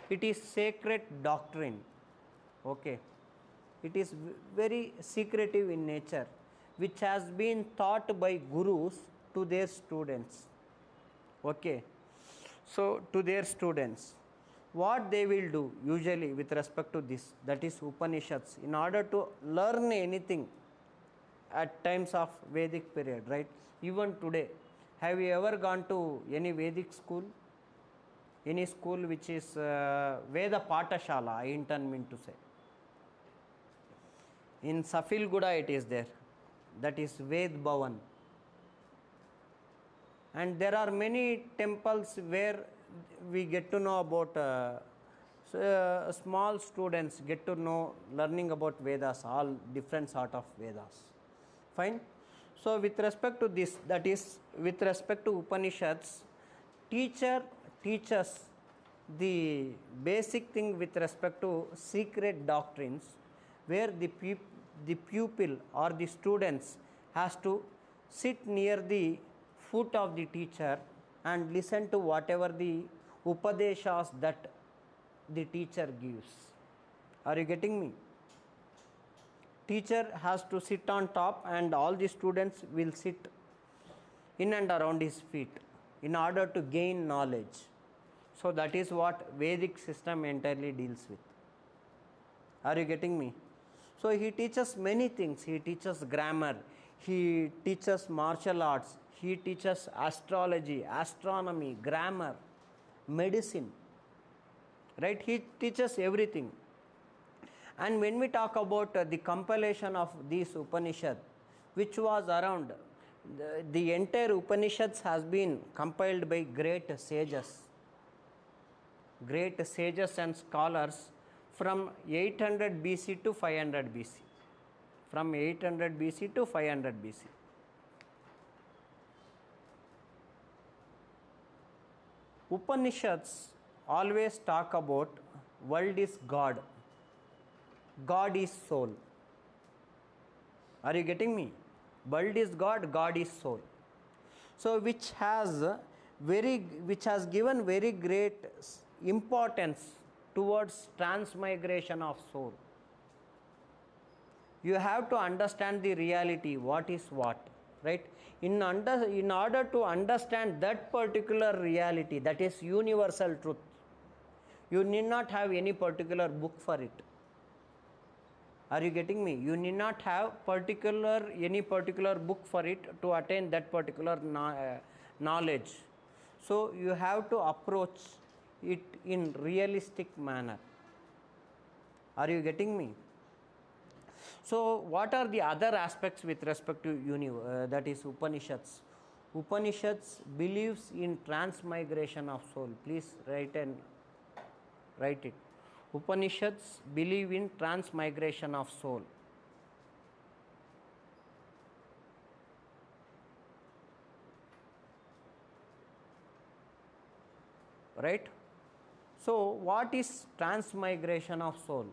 it is sacred doctrine. Okay. It is very secretive in nature, which has been taught by gurus to their students. Okay. So to their students, what they will do usually with respect to this, that is Upanishads, in order to learn anything at times of Vedic period, right? Even today, have you ever gone to any Vedic school? Any school which is Veda Patashala, I intend mean to say. In Safilguda it is there, that is Ved Bhavan. And there are many temples where we get to know about small students get to know learning about Vedas, all different sort of Vedas. Fine. So with respect to this, that is with respect to Upanishads, teacher teaches the basic thing with respect to secret doctrines, where the pupil or the students has to sit near the foot of the teacher and listen to whatever the upadeshas that the teacher gives. Are you getting me? Teacher has to sit on top and all the students will sit in and around his feet in order to gain knowledge. So that is what Vedic system entirely deals with. Are you getting me? So he teaches many things. He teaches grammar, he teaches martial arts, he teaches astrology, astronomy, grammar, medicine, right? He teaches everything. And when we talk about the compilation of these Upanishads, which was around, the entire Upanishads has been compiled by great sages and scholars from 800 BC to 500 BC. From 800 BC to 500 BC. Upanishads always talk about world is God. God is soul. Are you getting me? World is God, God is soul. So which has given very great importance towards transmigration of soul. You have to understand the reality, what is what, right? In order to understand that particular reality, that is universal truth, you need not have any particular book for it. Are you getting me? You need not have any particular book for it to attain that particular knowledge. So you have to approach it in realistic manner. Are you getting me? So what are the other aspects with respect to that is Upanishads? Upanishads believes in transmigration of soul. Please write it. Upanishads believe in transmigration of soul. Right? So what is transmigration of soul?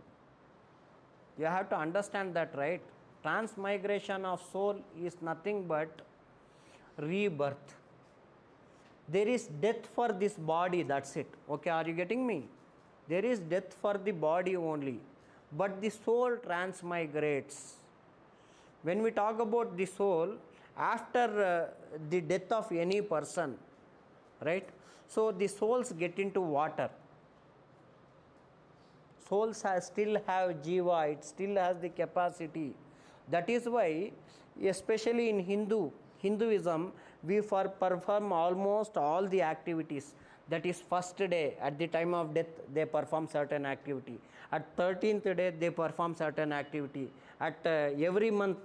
You have to understand that, right? Transmigration of soul is nothing but rebirth. There is death for this body, that's it. Okay, are you getting me? There is death for the body only, but the soul transmigrates. When we talk about the soul, after the death of any person, right? So the souls get into water. Souls still have jiva, it still has the capacity. That is why, especially in Hinduism, we perform almost all the activities. That is first day, at the time of death, they perform certain activity. At 13th day, they perform certain activity. At every month,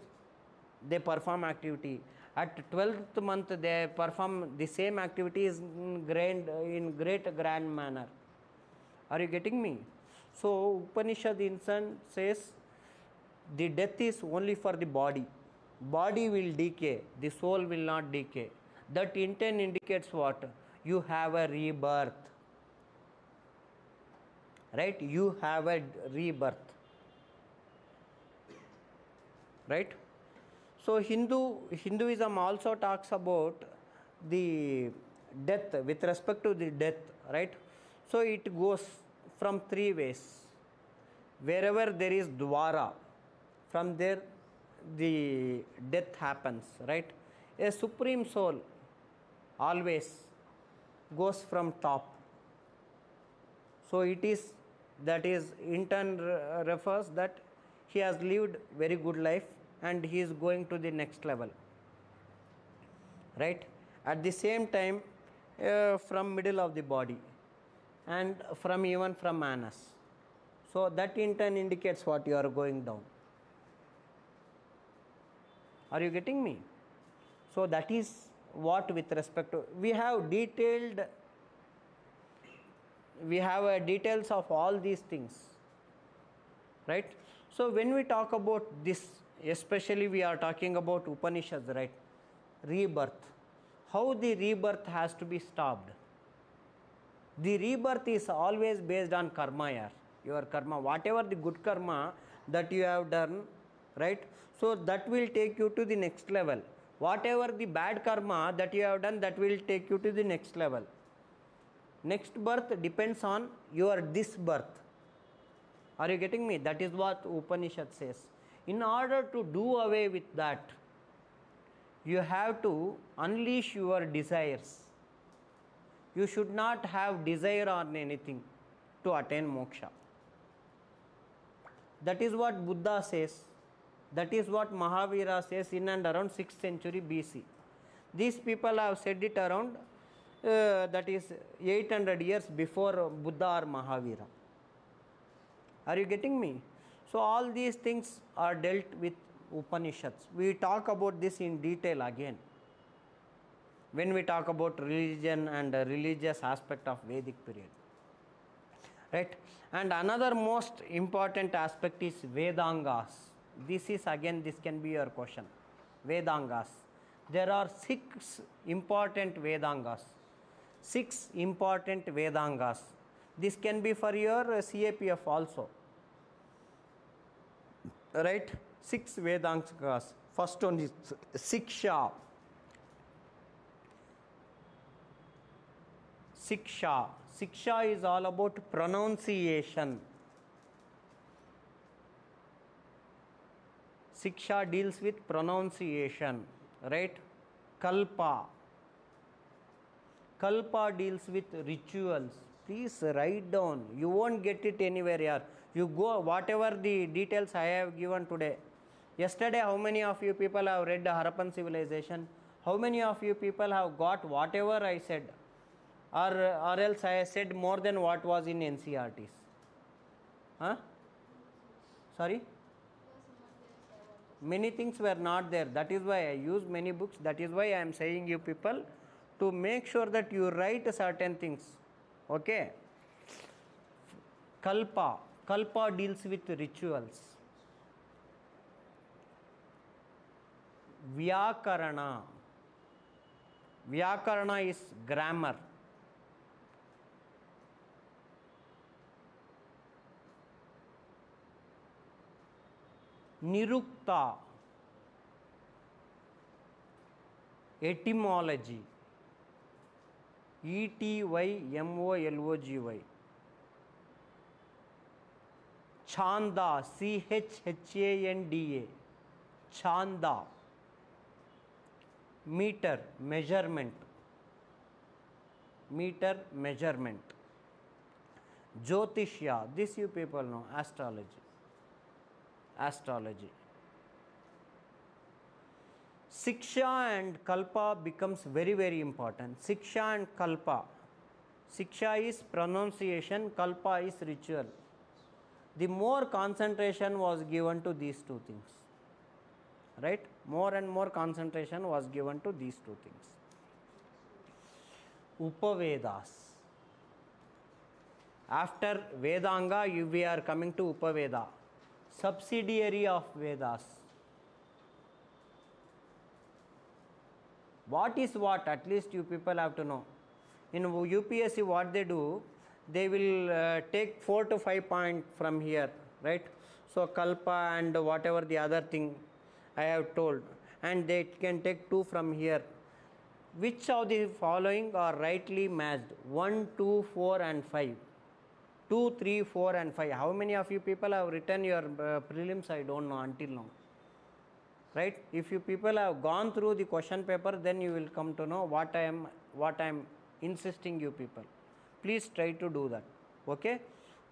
they perform activity. At 12th month, they perform the same activities in great grand manner. Are you getting me? So Upanishad instance says the death is only for the body. Body will decay, the soul will not decay. That intent indicates what? You have a rebirth. right? You have a rebirth, right? So Hinduism also talks about the death, with respect to the death, right? So it goes from three ways. Wherever there is dwara, from there the death happens, right? A supreme soul always goes from top. So it is, that is in turn refers that he has lived very good life and he is going to the next level, right? At the same time, from middle of the body and from even from anus. So that in turn indicates what you are going down. Are you getting me? So that is what with respect to, we have details of all these things, right? So when we talk about this, especially we are talking about Upanishads, right? Rebirth, how the rebirth has to be stopped. The rebirth is always based on karma, yaar. Your karma, whatever the good karma that you have done, right? So that will take you to the next level. Whatever the bad karma that you have done, that will take you to the next level. Next birth depends on your this birth. Are you getting me? That is what Upanishad says. In order to do away with that, you have to unleash your desires. You should not have desire on anything to attain moksha. That is what Buddha says. That is what Mahavira says in and around 6th century BC. These people have said it around that is 800 years before Buddha or Mahavira. Are you getting me? So all these things are dealt with Upanishads. We talk about this in detail again when we talk about religion and religious aspect of Vedic period, right? And another most important aspect is Vedangas. This is again, this can be your question. Vedangas. There are 6 important Vedangas. 6 important Vedangas. This can be for your CAPF also, right? 6 Vedangas. First one is Siksha. Siksha. Siksha is all about pronunciation. Siksha deals with pronunciation, right? Kalpa. Kalpa deals with rituals. Please write down. You won't get it anywhere here. You go, whatever the details I have given today. Yesterday, how many of you people have read the Harappan civilization? How many of you people have got whatever I said? Or else I said more than what was in NCRTs? Huh? Sorry? Many things were not there. That is why I use many books. That is why I am saying you people to make sure that you write certain things. Okay? Kalpa. Kalpa deals with rituals. Vyakarana. Vyakarana is grammar. Nirukta. Etymology. ETYMOLOGY. Chanda. CHHANDA. Chanda. Meter. Measurement. Meter. Measurement. Jyotishya. This you people know. Astrology. Astrology. Siksha and Kalpa becomes very, very important. Siksha and Kalpa. Siksha is pronunciation, Kalpa is ritual. The more concentration was given to these two things, right? More and more concentration was given to these two things. Upavedas. After Vedanga, we are coming to Upaveda, subsidiary of Vedas. What is what? At least you people have to know. In UPSC, what they do, they will take 4 to 5 point from here, right? So kalpa and whatever the other thing I have told, and they can take 2 from here. Which of the following are rightly matched? 1, 2, 4 and 5. 2, 3, 4 and 5. How many of you people have written your prelims? I don't know until now. Right? If you people have gone through the question paper, then you will come to know what I am insisting you people. Please try to do that. Okay?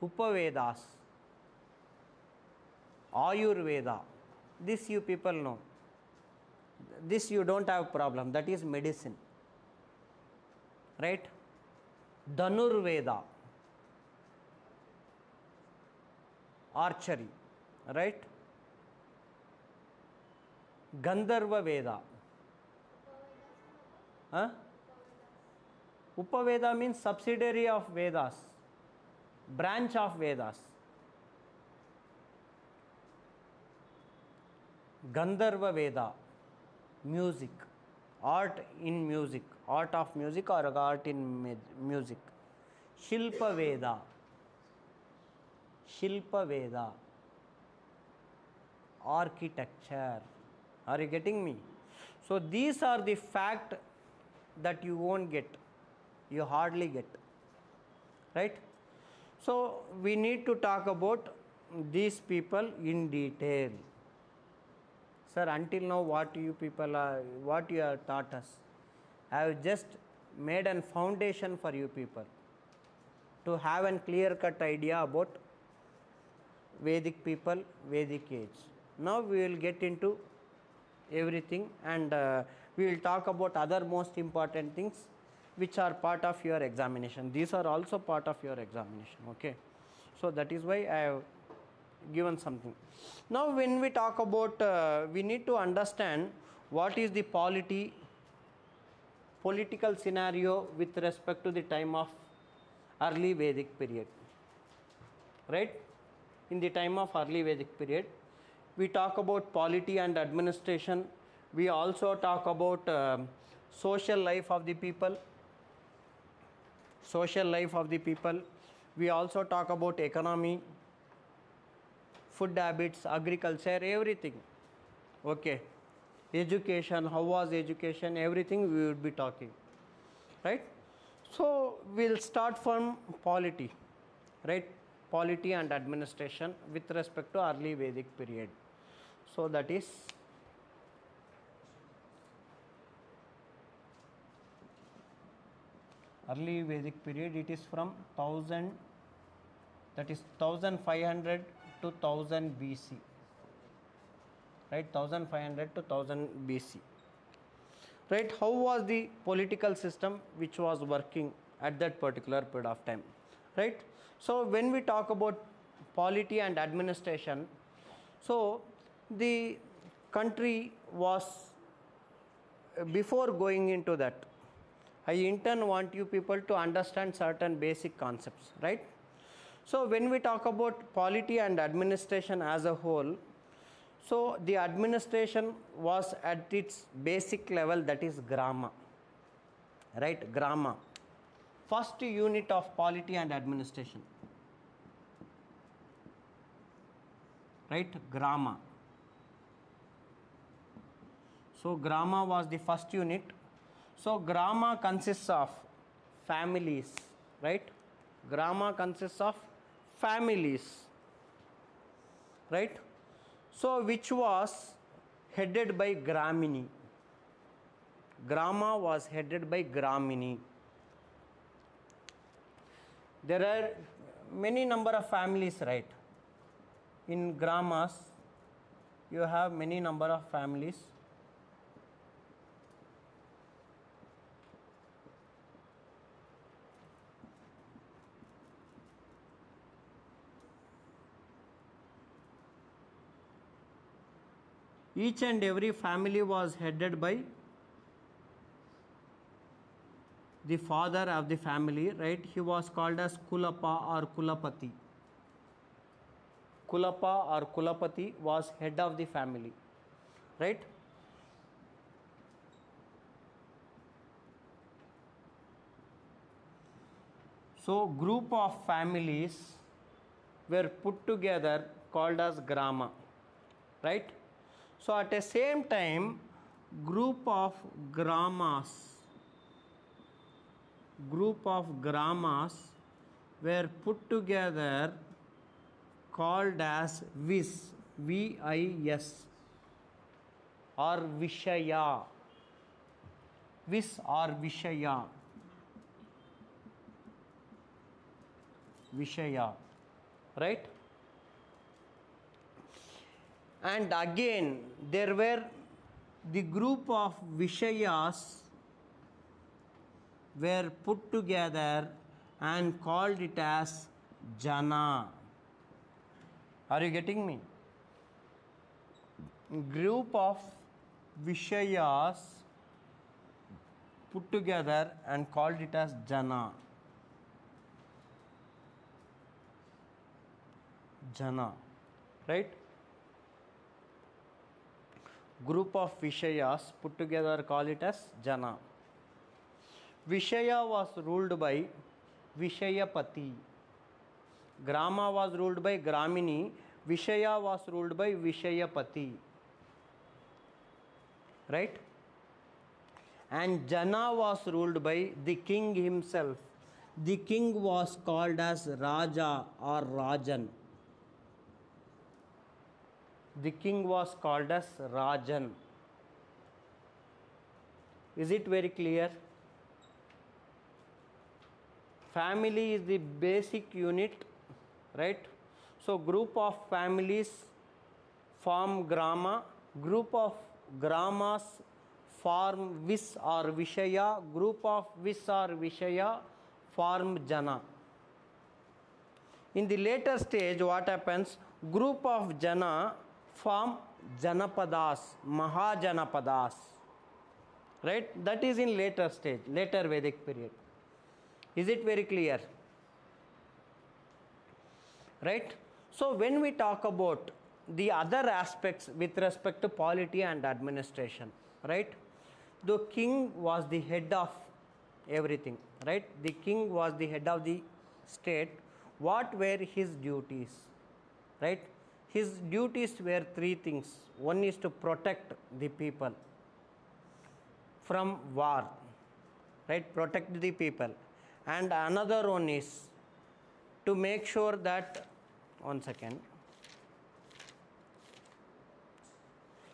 Upavedas, Ayurveda, this you people know. This you don't have problem. That is medicine. Right? Dhanurveda, archery. Right? Gandharva Veda. Huh? Upaveda means subsidiary of Vedas, branch of Vedas. Gandharva Veda, music, art in music, art of music or art in music. Shilpa Veda, Shilpa Veda, architecture. Are you getting me? So these are the fact that you won't get, you hardly get, right? So we need to talk about these people in detail. Sir, until now what you have taught us, I have just made a foundation for you people to have a clear-cut idea about Vedic people, Vedic age. Now we will get into everything, and we will talk about other most important things which are part of your examination. These are also part of your examination. Okay, so that is why I have given something. Now when we talk about we need to understand what is the political scenario with respect to the time of early Vedic period, right? In the time of early Vedic period, we talk about polity and administration. We also talk about social life of the people. We also talk about economy, food habits, agriculture, everything. Okay. Education, how was education, everything we would be talking, right? So we'll start from polity, right? Polity and administration with respect to early Vedic period. So that is early Vedic period. It is from 1500 to 1000 BC, right? 1500 to 1000 BC, right? How was the political system which was working at that particular period of time, right? So when we talk about polity and administration, so the country was, before going into that, I in turn want you people to understand certain basic concepts, right? So when we talk about polity and administration as a whole, so the administration was at its basic level, that is grama, right? Grama, first unit of polity and administration, right? Grama. So grama was the first unit. So grama consists of families, right? Grama consists of families, right? So which was headed by Gramini. Grama was headed by Gramini. There are many number of families, right? In gramas, you have many number of families. Each and every family was headed by the father of the family, right? He was called as Kulapa or Kulapati. Kulapa or Kulapati was head of the family, right? So group of families were put together called as grama, right? So at the same time, group of gramas were put together called as vis, VIS, or Vishaya, vis or Vishaya, right? And again, there were the group of Vishayas were put together and called it as Jana. Are you getting me? Group of Vishayas put together and called it as Jana. Jana, right? Group of Vishayas put together call it as Jana. Vishaya was ruled by Vishayapati. Grama was ruled by Gramini. Vishaya was ruled by Vishayapati. Right? And Jana was ruled by the king himself. The king was called as Raja or Rajan. The king was called as Rajan. Is it very clear? Family is the basic unit, right? So group of families form grama, group of gramas form vis or Vishaya, group of vis or Vishaya form Jana. In the later stage, what happens? Group of Jana form Janapadas, Mahajanapadas, right? That is in later stage, later Vedic period. Is it very clear? Right? So when we talk about the other aspects with respect to polity and administration, right? The king was the head of everything, right? The king was the head of the state. What were his duties, right? His duties were three things. One is to protect the people from war, right? Protect the people. And another one is to make sure that, one second.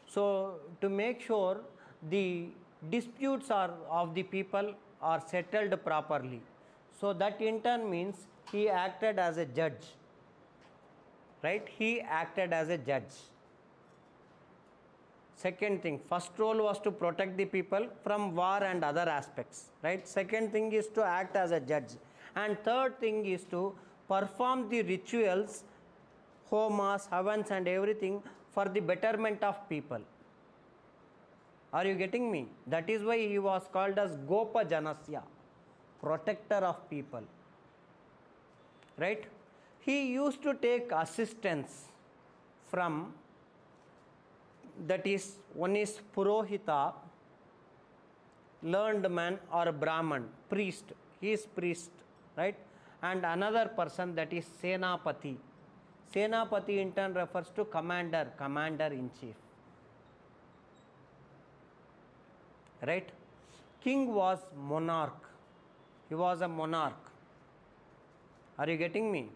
So to make sure the disputes of the people are settled properly. So that in turn means he acted as a judge, right? He acted as a judge. Second thing, first role was to protect the people from war and other aspects, right? Second thing is to act as a judge. And third thing is to perform the rituals, homas, havans and everything for the betterment of people. Are you getting me? That is why he was called as Gopa Janasya, protector of people, right? He used to take assistance from, that is, one is Purohita, learned man, or Brahman, priest. He is priest, right? And another person, that is Senapati. Senapati in turn refers to commander, commander-in-chief, right? King was monarch. He was a monarch. Are you getting me?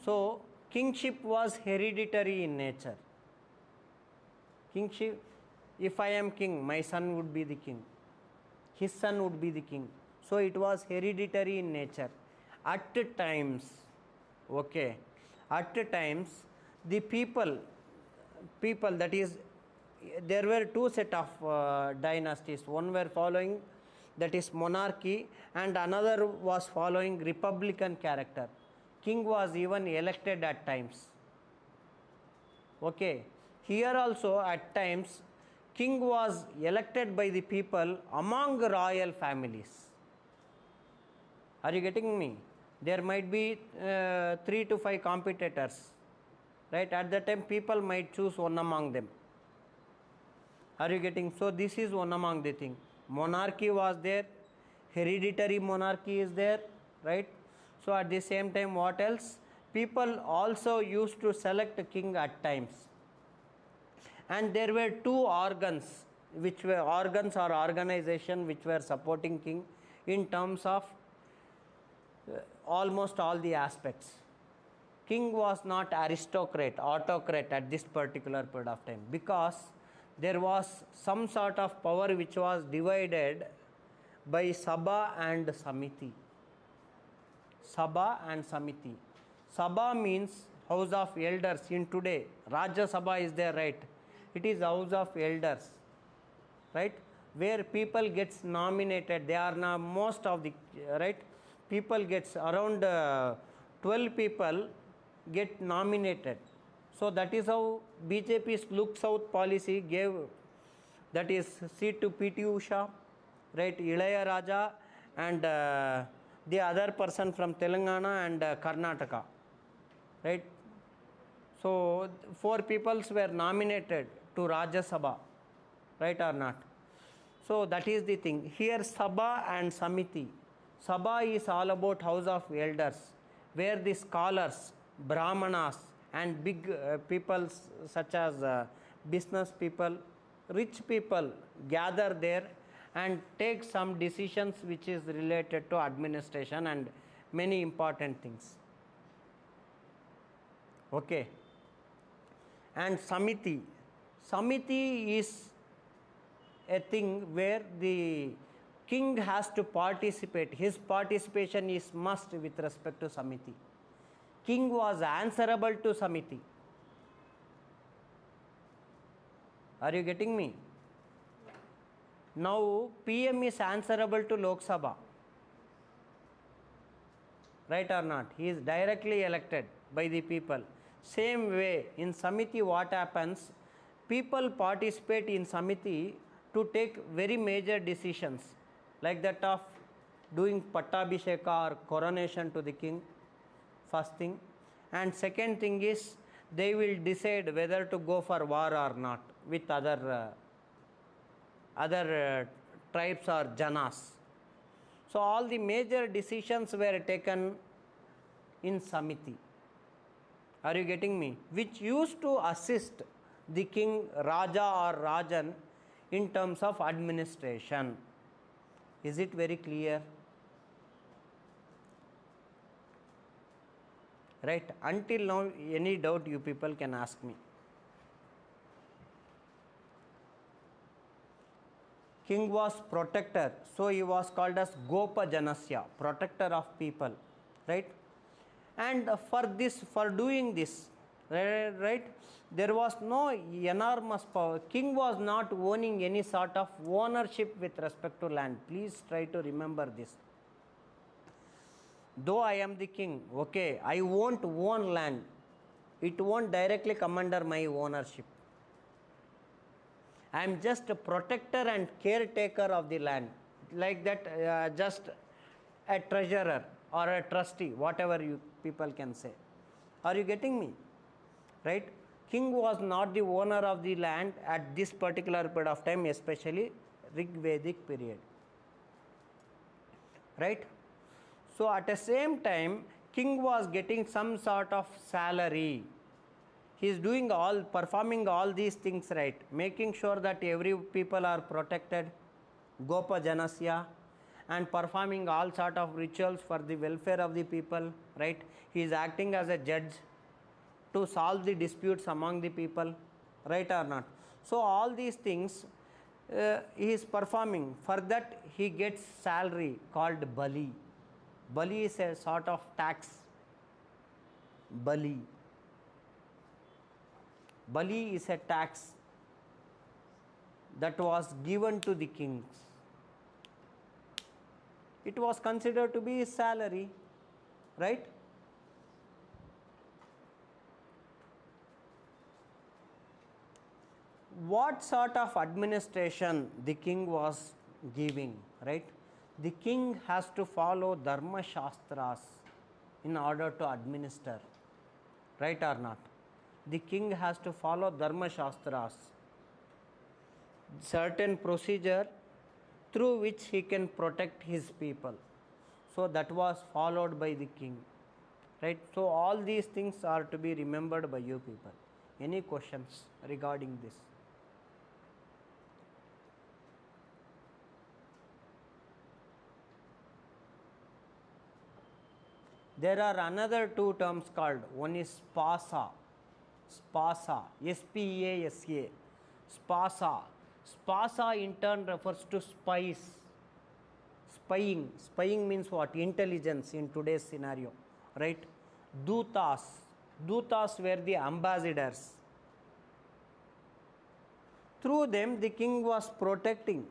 So kingship was hereditary in nature. Kingship, if I am king, my son would be the king. His son would be the king. So it was hereditary in nature. At times, okay, at times, the people, that is, there were two set of dynasties. One were following, that is monarchy, and another was following republican character. King was even elected at times. Okay. Here also at times, king was elected by the people among royal families. Are you getting me? There might be 3 to 5 competitors, right? At that time, people might choose one among them. Are you getting? So this is one among the thing. Monarchy was there, hereditary monarchy is there, right? So at the same time, what else? People also used to select a king at times. And there were two organs, which were organs or organization which were supporting king in terms of almost all the aspects. King was not aristocrat, autocrat at this particular period of time, because there was some sort of power which was divided by Sabha and Samiti. Sabha and Samiti. Sabha means house of elders. In today, Rajya Sabha is there, right? It is house of elders, right? Where people gets nominated. They are now most of the, right? People gets around 12 people get nominated. So that is how BJP's Look South policy gave, that is seat to PT Usha, right? Ilaya Raja and the other person from Telangana and Karnataka, right? So 4 peoples were nominated to Rajya Sabha, right or not? So that is the thing. Here Sabha and Samiti. Sabha is all about house of elders, where the scholars, Brahmanas and big people such as business people, rich people gather there and take some decisions which is related to administration and many important things. Okay. And Samiti. Samiti is a thing where the king has to participate. His participation is must with respect to Samiti. King was answerable to Samiti. Are you getting me? Now PM is answerable to Lok Sabha, right or not? He is directly elected by the people. Same way in Samiti, what happens? People participate in Samiti to take very major decisions, like that of doing Pattabhisheka or coronation to the king, first thing. And second thing is, they will decide whether to go for war or not with other tribes or janas. So all the major decisions were taken in Samiti. Are you getting me? Which used to assist the king, Raja or Rajan, in terms of administration. Is it very clear? Right? Until now, any doubt you people can ask me. King was protector, so he was called as Gopa Janasya, protector of people, right? And for doing this, right, there was no enormous power. King was not owning any sort of ownership with respect to land. Please try to remember this. Though I am the king, okay, I won't own land. It won't directly come under my ownership. I am just a protector and caretaker of the land, like that, just a treasurer or a trustee, whatever you people can say. Are you getting me? Right? King was not the owner of the land at this particular period of time, especially Rig Vedic period. Right? So at the same time, king was getting some sort of salary. He is doing performing all these things, right? Making sure that every people are protected, Gopa Janasya, and performing all sort of rituals for the welfare of the people, right? He is acting as a judge to solve the disputes among the people, right or not? So all these things he is performing. For that he gets salary called Bali. Bali is a sort of tax. Bali is a tax that was given to the kings. It was considered to be his salary, right? What sort of administration the king was giving, right? The king has to follow Dharma Shastras in order to administer, right or not? The king has to follow Dharma Shastras, certain procedure through which he can protect his people. So that was followed by the king, right? So all these things are to be remembered by you people. Any questions regarding this? There are another two terms called, one is spasa, spasa, S-P-A-S-A, spasa. Spasa in turn refers to spies, spying. Spying means what? Intelligence in today's scenario, right? Dutas, dutas were the ambassadors. Through them the king was protecting.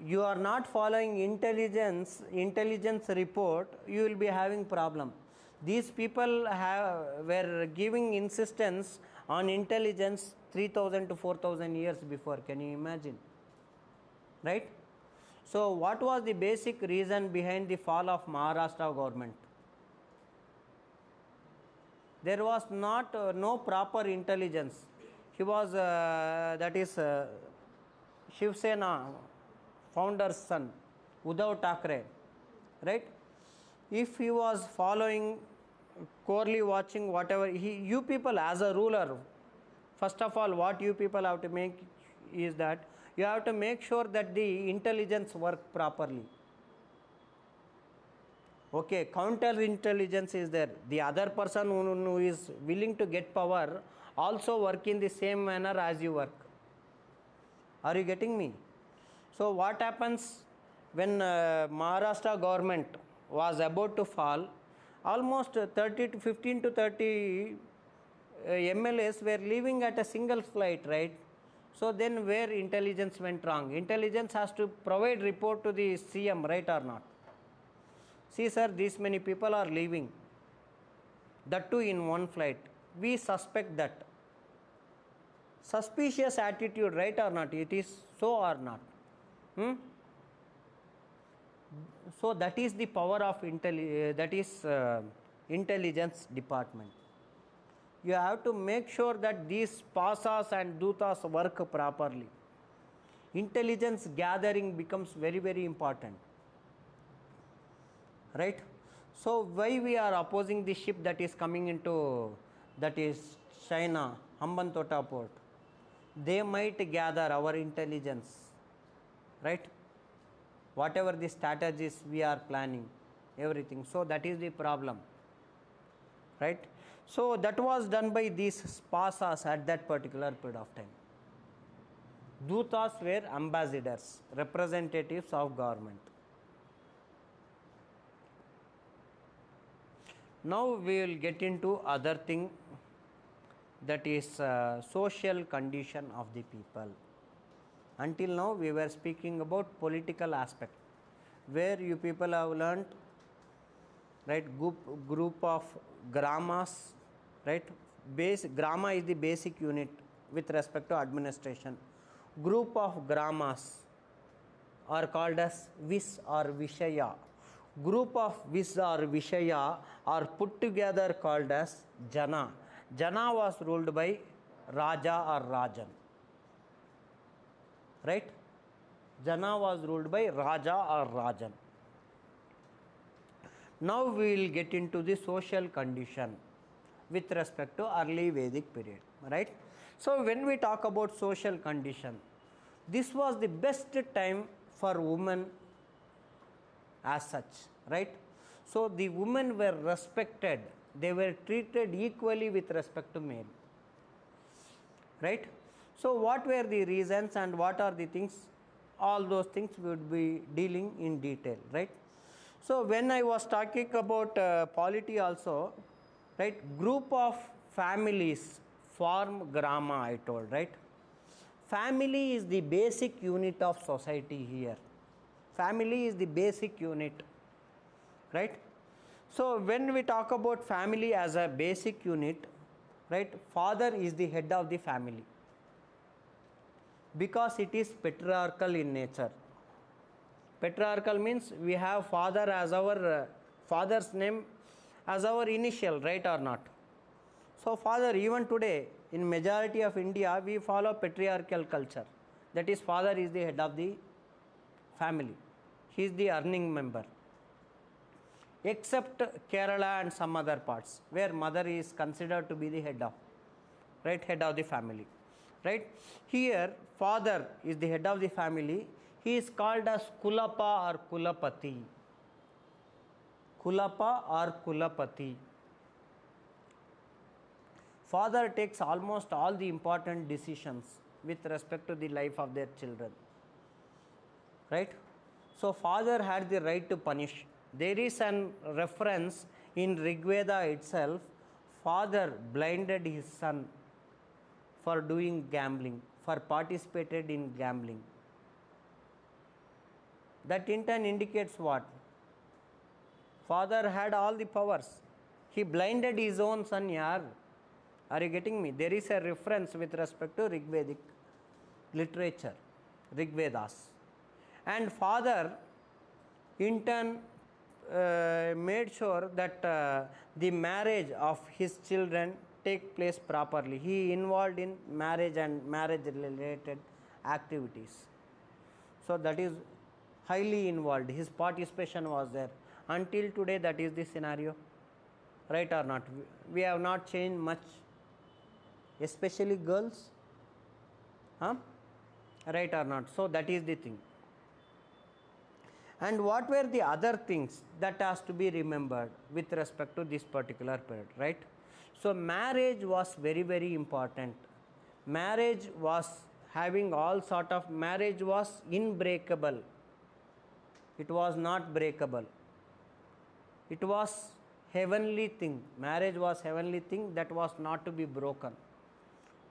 You are not following intelligence report, you will be having problem. These people were giving insistence on intelligence 3000 to 4000 years before. Can you imagine, right? So what was the basic reason behind the fall of Maharashtra government? There was not no proper intelligence. He was that is Shiv Sena founder's son, Uddhav Thackeray, right? If he was following, corely watching whatever, you people as a ruler, first of all, what you people have to make is that you have to make sure that the intelligence work properly. Okay, counter intelligence is there. The other person who is willing to get power also work in the same manner as you work. Are you getting me? So what happens when Maharashtra government was about to fall? Almost 15 to 30 MLAs were leaving at a single flight, right? So then where intelligence went wrong? Intelligence has to provide report to the CM, right or not? See sir, these many people are leaving, that too in one flight. We suspect that. Suspicious attitude, right or not? It is so or not? So that is the power of intelligence department. You have to make sure that these pasas and dutas work properly. Intelligence gathering becomes very, very important, right? So why we are opposing the ship that is coming into, that is China, Hambantota port? They might gather our intelligence, right? Whatever the strategies we are planning, everything. So that is the problem, right? So that was done by these pasas at that particular period of time. Dutas were ambassadors, representatives of government. Now we will get into other thing, that is social condition of the people. Until now we were speaking about political aspect, where you people have learnt, right, group of grammas, right? Gramma is the basic unit with respect to administration. Group of grammas are called as vis or vishaya. Group of vis or vishaya are put together called as jana. Jana was ruled by Raja or Rajan, right? Jana was ruled by Raja or Rajan. Now we will get into the social condition with respect to early Vedic period, right? So when we talk about social condition, this was the best time for women as such, right? So the women were respected, they were treated equally with respect to male, right? So what were the reasons and what are the things? All those things we would be dealing in detail, right? So when I was talking about polity also, right, group of families form grama, I told, right? Family is the basic unit of society here. Family is the basic unit, right? So when we talk about family as a basic unit, right, father is the head of the family, because it is patriarchal in nature. Patriarchal means we have father as our father's name as our initial, right or not? So father, even today in majority of India we follow patriarchal culture, that is father is the head of the family. He is the earning member, except Kerala and some other parts where mother is considered to be the head of, right, head of the family, right. Here father is the head of the family. He is called as Kulapa or Kulapati. Kulapa or Kulapati. Father takes almost all the important decisions with respect to the life of their children, right. So father had the right to punish. There is an reference in Rigveda itself. Father blinded his son for doing gambling, for participated in gambling. That in turn indicates what? Father had all the powers. He blinded his own son, yaar. Are you getting me? There is a reference with respect to Rigvedic literature, Rigvedas. And father in turn made sure that the marriage of his children take place properly. He involved in marriage and marriage related activities. So that is highly involved. His participation was there. Until today that is the scenario, right or not? We have not changed much, especially girls, right or not? So that is the thing. And what were the other things that has to be remembered with respect to this particular period, right? So marriage was very, very important. Marriage was having all sort of, marriage was unbreakable. It was not breakable. It was heavenly thing. Marriage was heavenly thing that was not to be broken.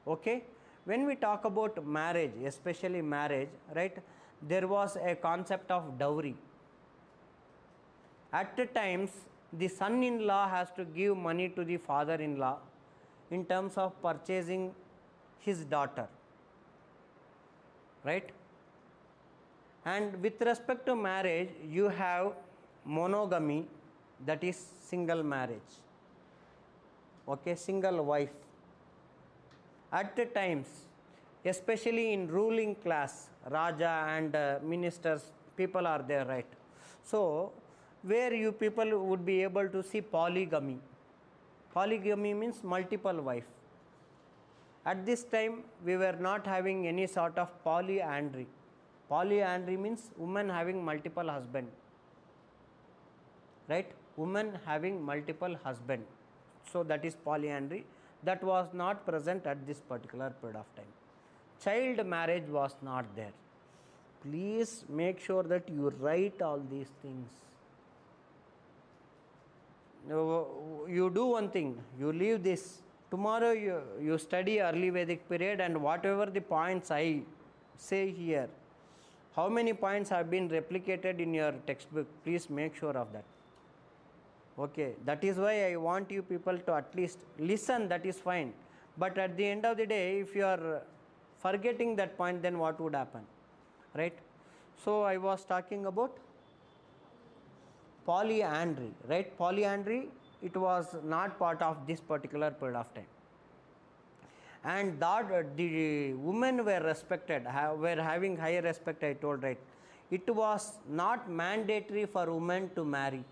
Okay? When we talk about marriage, especially marriage, right, there was a concept of dowry. At the times, the son-in-law has to give money to the father-in-law in terms of purchasing his daughter, right? And with respect to marriage, you have monogamy, that is single marriage, okay, single wife. At the times, especially in ruling class, Raja and ministers, people are there, right? So, where you people would be able to see polygamy. Polygamy means multiple wife. At this time, we were not having any sort of polyandry. Polyandry means women having multiple husband, right? Women having multiple husband. So that is polyandry. That was not present at this particular period of time. Child marriage was not there. Please make sure that you write all these things. You do one thing, you leave this. Tomorrow you study early Vedic period, and whatever the points I say here, how many points have been replicated in your textbook, please make sure of that. Okay, that is why I want you people to at least listen, that is fine. But at the end of the day, if you are forgetting that point, then what would happen, right? So I was talking about polyandry, right? Polyandry, it was not part of this particular period of time. And that the women were respected, were having higher respect, I told, right? It was not mandatory for women to marry.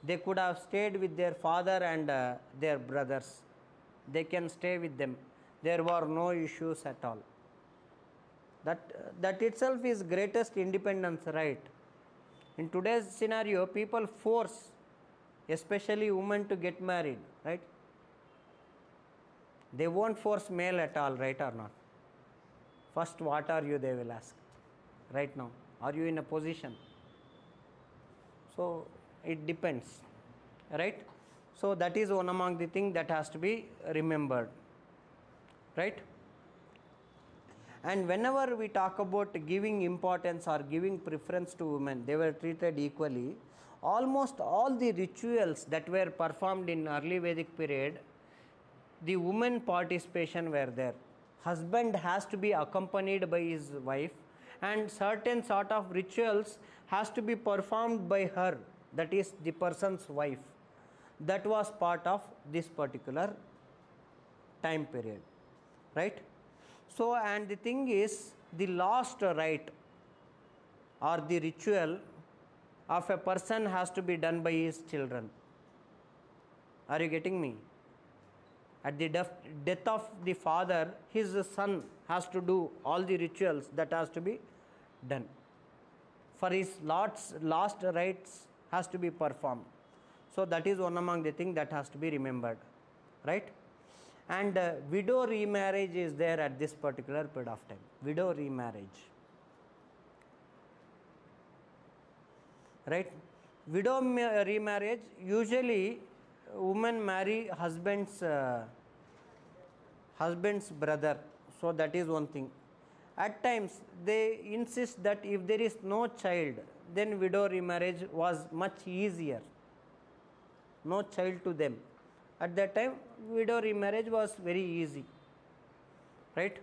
They could have stayed with their father and their brothers. They can stay with them. There were no issues at all. That itself is greatest independence, right? In today's scenario, people force, especially women, to get married, right? They won't force male at all, right or not? First, what are you, they will ask. Right now, are you in a position? So it depends, right? So that is one among the things that has to be remembered, right? And whenever we talk about giving importance or giving preference to women, they were treated equally. Almost all the rituals that were performed in early Vedic period, the women participation were there. Husband has to be accompanied by his wife, and certain sort of rituals has to be performed by her, that is the person's wife. That was part of this particular time period, right? So, and the thing is, the last right, or the ritual of a person has to be done by his children. Are you getting me? At the death of the father, his son has to do all the rituals that has to be done. For his last rites has to be performed. So that is one among the things that has to be remembered, right? And widow remarriage is there at this particular period of time. Widow remarriage, right? Widow remarriage, usually women marry husband's brother. So that is one thing. At times they insist that if there is no child, then widow remarriage was much easier. No child to them. At that time, widow remarriage was very easy, right?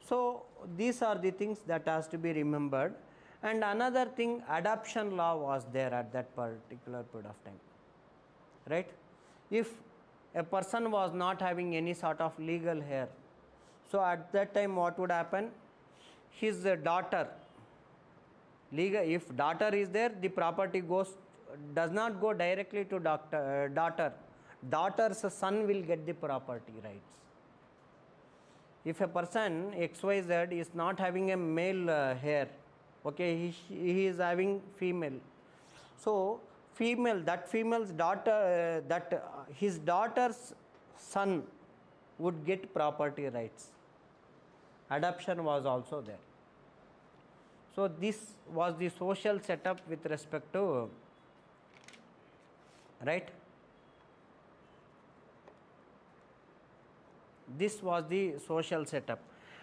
So these are the things that has to be remembered. And another thing, adoption law was there at that particular period of time, right? If a person was not having any sort of legal heir, so at that time what would happen? His daughter, if daughter is there, the property does not go directly to daughter. Daughter's son will get the property rights. If a person XYZ is not having a male heir, okay, he is having female. So that female's daughter, his daughter's son would get property rights. Adoption was also there. So this was the social setup with respect to, right? This was the social setup.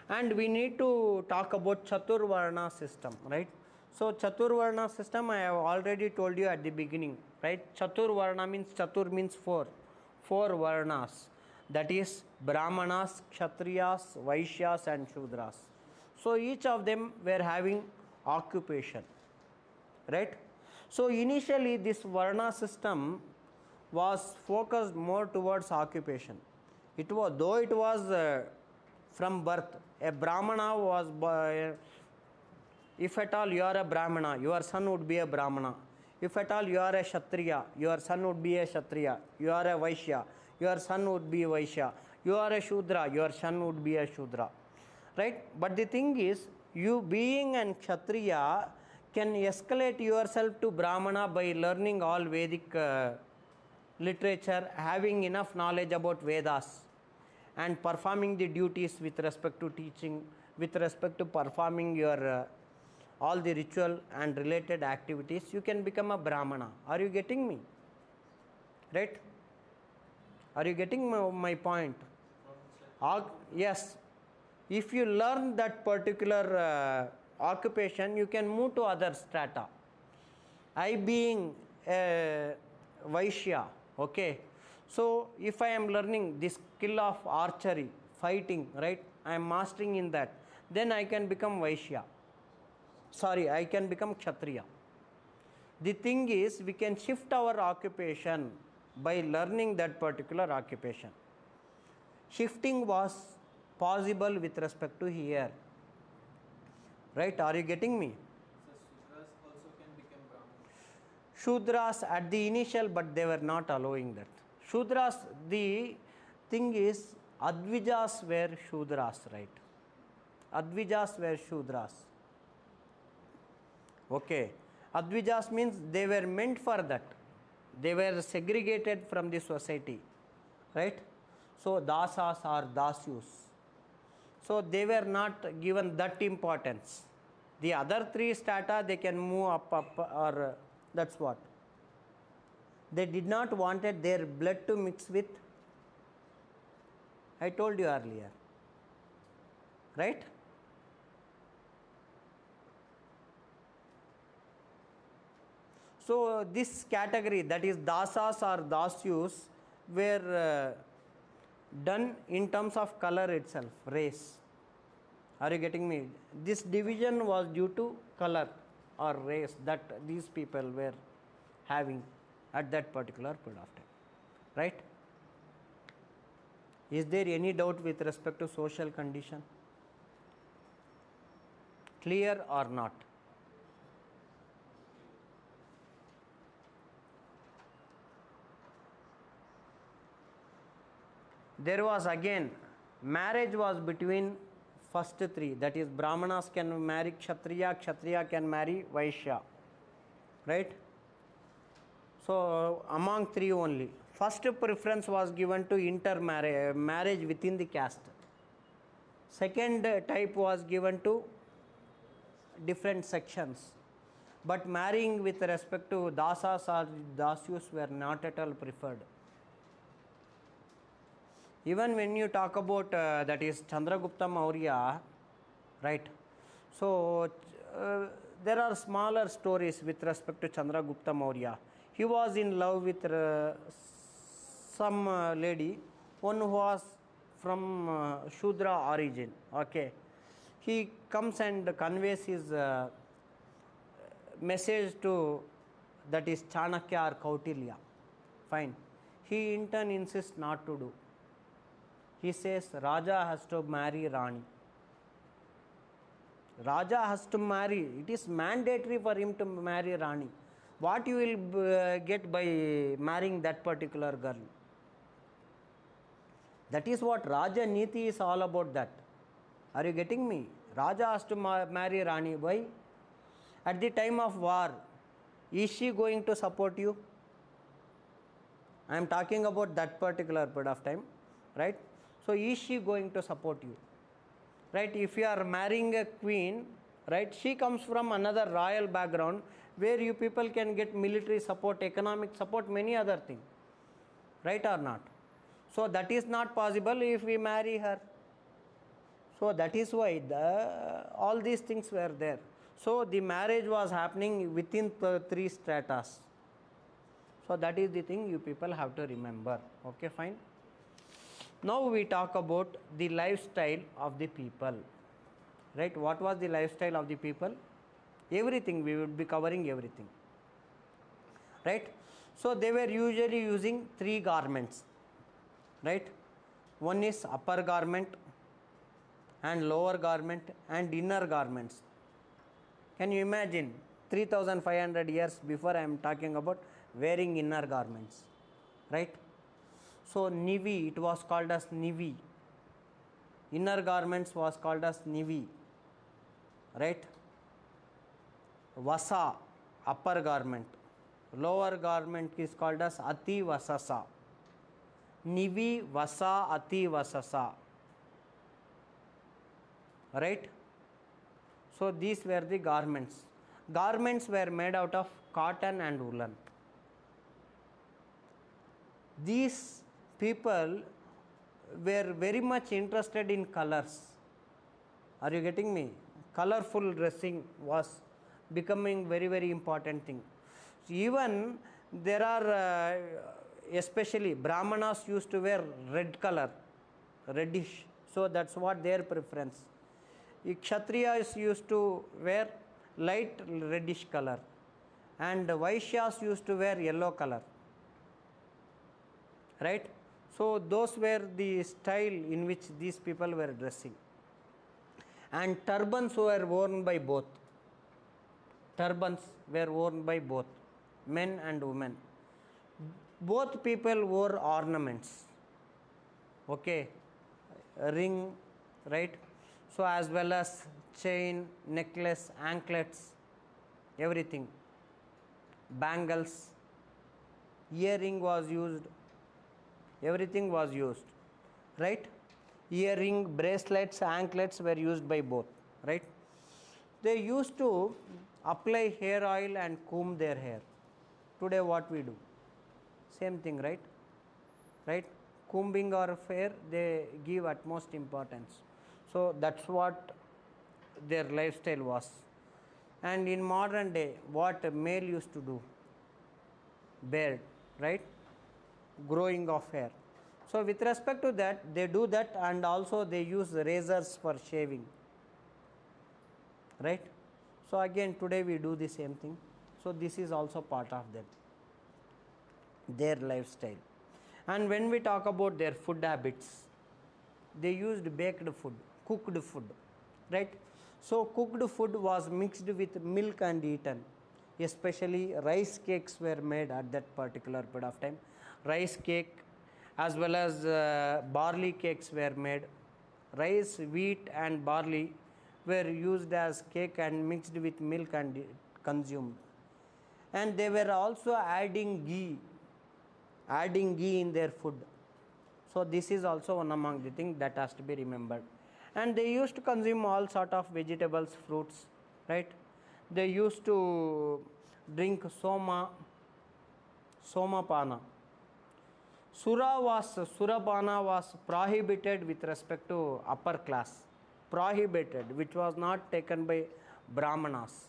And we need to talk about Chaturvarna system, right? So Chaturvarna system I have already told you at the beginning, right? Chaturvarna means, Chatur means four Varnas. That is Brahmanas, Kshatriyas, Vaishyas and Shudras. So each of them were having occupation, right? So initially this Varna system was focused more towards occupation. Though it was from birth, a Brahmana was, if at all you are a Brahmana, your son would be a Brahmana. If at all you are a Kshatriya, your son would be a Kshatriya. You are a Vaishya, your son would be a Vaishya. You are a Shudra, your son would be a Shudra, right? But the thing is, you being an Kshatriya can escalate yourself to Brahmana by learning all Vedic literature, having enough knowledge about Vedas, and performing the duties with respect to teaching, with respect to performing your all the ritual and related activities. You can become a Brahmana. Are you getting me? Right? Are you getting my point? Yes. If you learn that particular occupation, you can move to other strata. I being a Vaishya, okay. So if I am learning this skill of archery, fighting, right, I am mastering in that, then I can become Vaishya. I can become Kshatriya. The thing is, we can shift our occupation by learning that particular occupation. Shifting was possible with respect to here. Right? Are you getting me? So Shudras also can become Brahmins. Shudras at the initial, but they were not allowing that. Shudras, the thing is, Advijas were Shudras, right? Advijas were Shudras. Okay. Advijas means they were meant for that. They were segregated from the society, right? So dasas or dasyus. So they were not given that importance. The other three strata, they can move up, or that's what. They did not wanted their blood to mix with, I told you earlier, right? So this category, that is dasas or dasyus, were done in terms of color itself, race. Are you getting me? This division was due to color or race that these people were having at that particular period of time, right? Is there any doubt with respect to social condition? Clear or not? there was again marriage was between first three, that is Brahmanas can marry Kshatriya, Kshatriya can marry Vaishya, right? So among three only, first preference was given to marriage within the caste. Second type was given to different sections, but marrying with respect to dasas or dasyus were not at all preferred. Even when you talk about that is Chandragupta Maurya, right? So there are smaller stories with respect to Chandragupta Maurya. He was in love with some lady, one who was from Shudra origin. Okay, he comes and conveys his message to, that is Chanakya or Kautilya. Fine. He in turn insists not to do. He says Raja has to marry Rani. Raja has to marry. It is mandatory for him to marry Rani. What you will get by marrying that particular girl? That is what Raja Niti is all about. That. Are you getting me? Raja has to marry Rani. Why? At the time of war, is she going to support you? I am talking about that particular period of time, right? So is she going to support you? Right? If you are marrying a queen, right, she comes from another royal background where you people can get military support, economic support, many other things. Right or not? So that is not possible if we marry her. So that is why all these things were there. So the marriage was happening within the three stratas. So that is the thing you people have to remember. Okay, fine. Now we talk about the lifestyle of the people. Right? What was the lifestyle of the people? Everything, we would be covering everything. Right? So they were usually using three garments. Right? One is upper garment and lower garment and inner garments. Can you imagine 3500 years before I am talking about wearing inner garments, right? So nivi, it was called as nivi. Inner garments was called as nivi, right? Vasa, upper garment. Lower garment is called as ati vasasa. Nivi, vasa, ati vasasa, right? So these were the garments. Garments were made out of cotton and woolen. These people were very much interested in colors. Are you getting me? Colorful dressing was becoming very, very important thing. Even there are especially Brahmanas used to wear red color, reddish. So that's what their preference. Kshatriyas used to wear light reddish color and Vaishyas used to wear yellow color, right? So those were the style in which these people were dressing. And turbans were worn by both. Turbans were worn by both men and women. Both people wore ornaments, okay, ring, right? So as well as chain, necklace, anklets, everything, bangles, earring was used, everything was used, right? Earring, bracelets, anklets were used by both, right? They used to apply hair oil and comb their hair. Today what we do? Same thing, right? Right? Combing of hair, they give utmost importance. So that's what their lifestyle was. And in modern day, what a male used to do? Beard, right? Growing of hair. So with respect to that, they do that, and also they use razors for shaving, right? So again, today we do the same thing. So this is also part of them, their lifestyle. And when we talk about their food habits, they used baked food, cooked food, right? So cooked food was mixed with milk and eaten. Especially rice cakes were made at that particular period of time. Rice cake as well as barley cakes were made. Rice, wheat and barley were used as cake and mixed with milk and consumed. And they were also adding ghee in their food. So this is also one among the things that has to be remembered. And they used to consume all sort of vegetables, fruits, right? They used to drink somapana. Surapana was prohibited with respect to upper class. Prohibited, which was not taken by Brahmanas.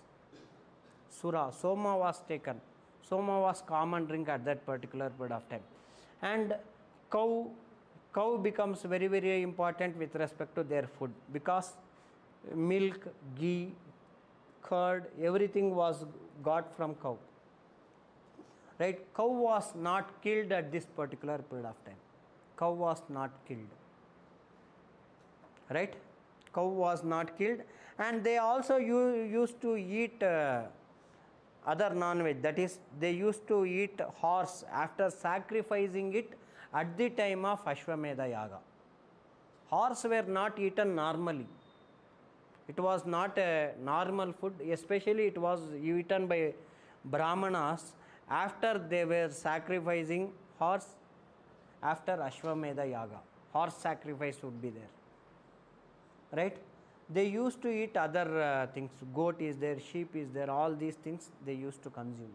Soma was taken. Soma was common drink at that particular period of time. And cow becomes very, very important with respect to their food, because milk, ghee, curd, everything was got from cow. Right? Cow was not killed at this particular period of time. Cow was not killed. Right? Cow was not killed. And they also used to eat other non-veg. That is, they used to eat horse after sacrificing it at the time of Ashwamedha Yaga. Horse were not eaten normally. It was not a normal food. Especially it was eaten by Brahmanas after they were sacrificing horse after Ashwamedha Yaga. Horse sacrifice would be there. Right? They used to eat other things. Goat is there, sheep is there, all these things they used to consume.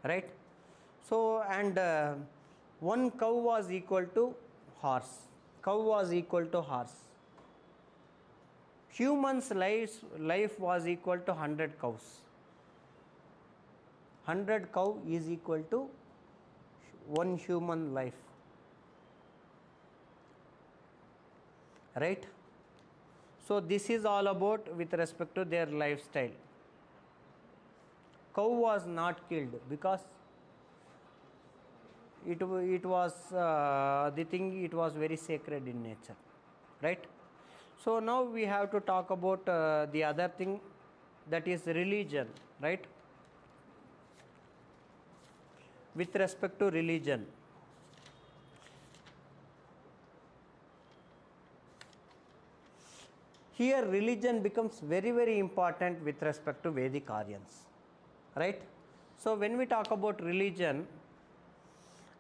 Right? So, and one cow was equal to horse. Cow was equal to horse. Human's life was equal to 100 cows. 100 cow is equal to one human life. Right? So this is all about with respect to their lifestyle. Cow was not killed because it was the thing, it was very sacred in nature. Right? So now we have to talk about the other thing, that is religion. Right? With respect to religion, here religion becomes very, very important with respect to Vedic Aryans. Right? So when we talk about religion,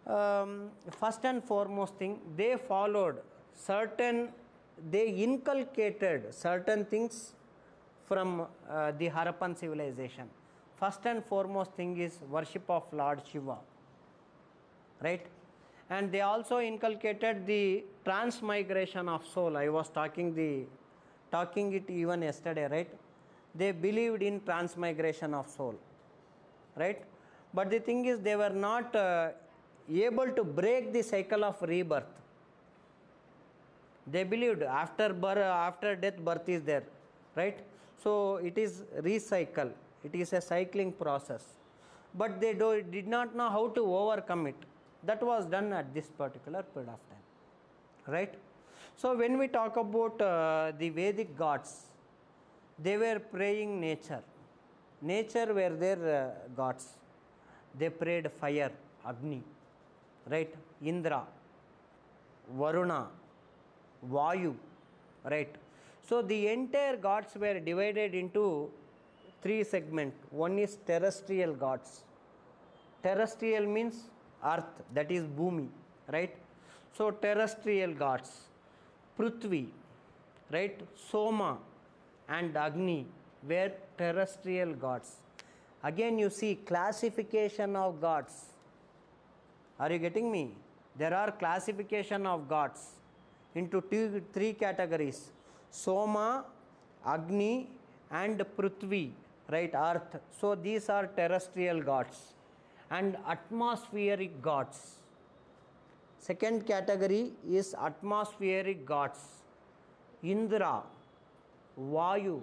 first and foremost thing, they inculcated certain things from the Harappan civilization. First and foremost thing is worship of Lord Shiva. Right? And they also inculcated the transmigration of soul. I was talking it even yesterday, right? They believed in transmigration of soul. Right? But the thing is, they were not able to break the cycle of rebirth. They believed after death, birth is there. Right? So it is recycle. It is a cycling process. But they did not know how to overcome it. That was done at this particular period of time. Right? So when we talk about the Vedic gods, they were praying nature. Nature were their gods. They prayed fire, Agni. Right? Indra, Varuna, Vayu. Right? So the entire gods were divided into three segments. One is terrestrial gods. Terrestrial means earth, that is Bhumi. Right? So terrestrial gods. Prithvi, right? Soma and Agni were terrestrial gods. Again you see classification of gods. Are you getting me? There are classification of gods into three categories: Soma, Agni and Prithvi, right? Earth. So these are terrestrial gods. And atmospheric gods. Second category is atmospheric gods. Indra, Vayu,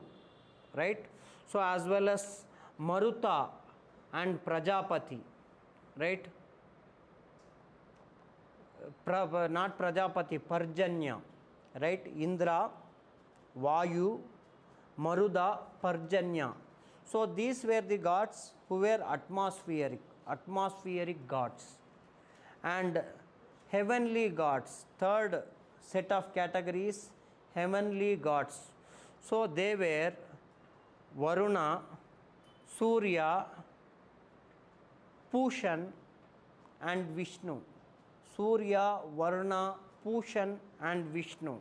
right? So as well as Maruta and Prajapati, right? Not Prajapati, Parjanya, right? Indra, Vayu, Maruda, Parjanya. So these were the gods who were atmospheric gods. And heavenly gods. Third set of categories, heavenly gods. So they were Varuna, Surya, Pushan and Vishnu. Surya, Varuna, Pushan and Vishnu.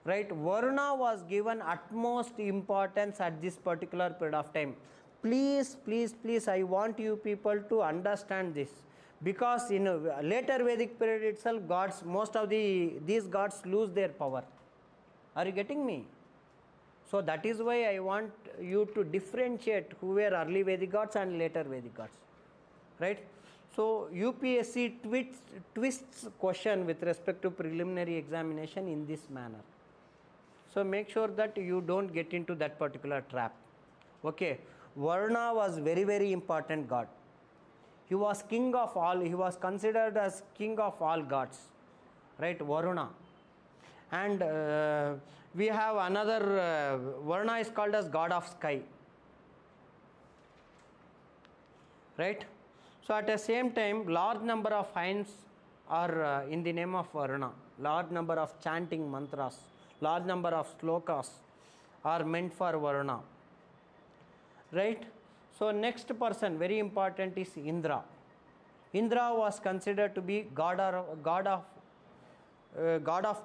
Right, Varuna was given utmost importance at this particular period of time. Please, please, please, I want you people to understand this, because in a later Vedic period itself, gods, most of these gods lose their power. Are you getting me? So that is why I want you to differentiate who were early Vedic gods and later Vedic gods. Right? So UPSC twists question with respect to preliminary examination in this manner. So make sure that you don't get into that particular trap. Okay, Varuna was very, very important god. He was king of all, he was considered as king of all gods. Right, Varuna. And we have another, Varuna is called as god of sky. Right. So at the same time, large number of hymns are in the name of Varuna. Large number of chanting mantras, large number of slokas are meant for Varuna. Right. So next person, very important, is Indra. Indra was considered to be god of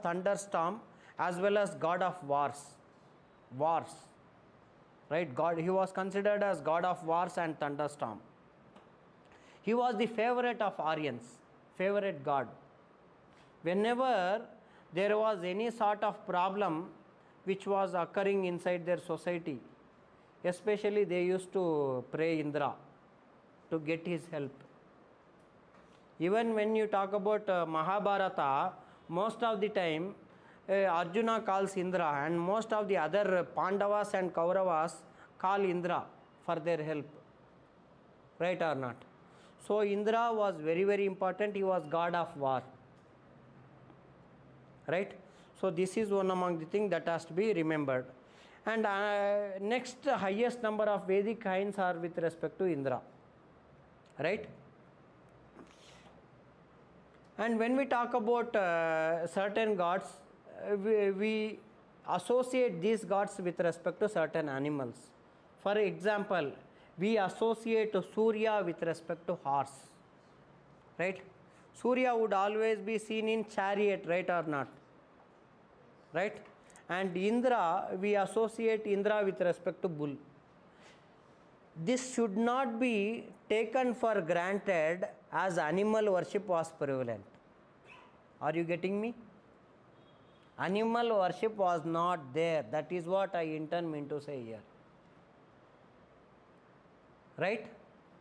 thunderstorm as well as god of wars. Right. He was considered as god of wars and thunderstorm. He was the favorite of Aryans, favorite god. Whenever there was any sort of problem which was occurring inside their society, especially they used to pray Indra to get his help. Even when you talk about Mahabharata, most of the time Arjuna calls Indra, and most of the other Pandavas and Kauravas call Indra for their help. Right or not? So Indra was very, very important. He was god of war. Right? So this is one among the things that has to be remembered. And next highest number of Vedic hymns are with respect to Indra. Right? And when we talk about certain gods, we associate these gods with respect to certain animals. For example, we associate Surya with respect to horse. Right? Surya would always be seen in chariot, right or not? Right? And Indra, we associate Indra with respect to bull. This should not be taken for granted as animal worship was prevalent. Are you getting me? Animal worship was not there. That is what I intend mean to say here. Right?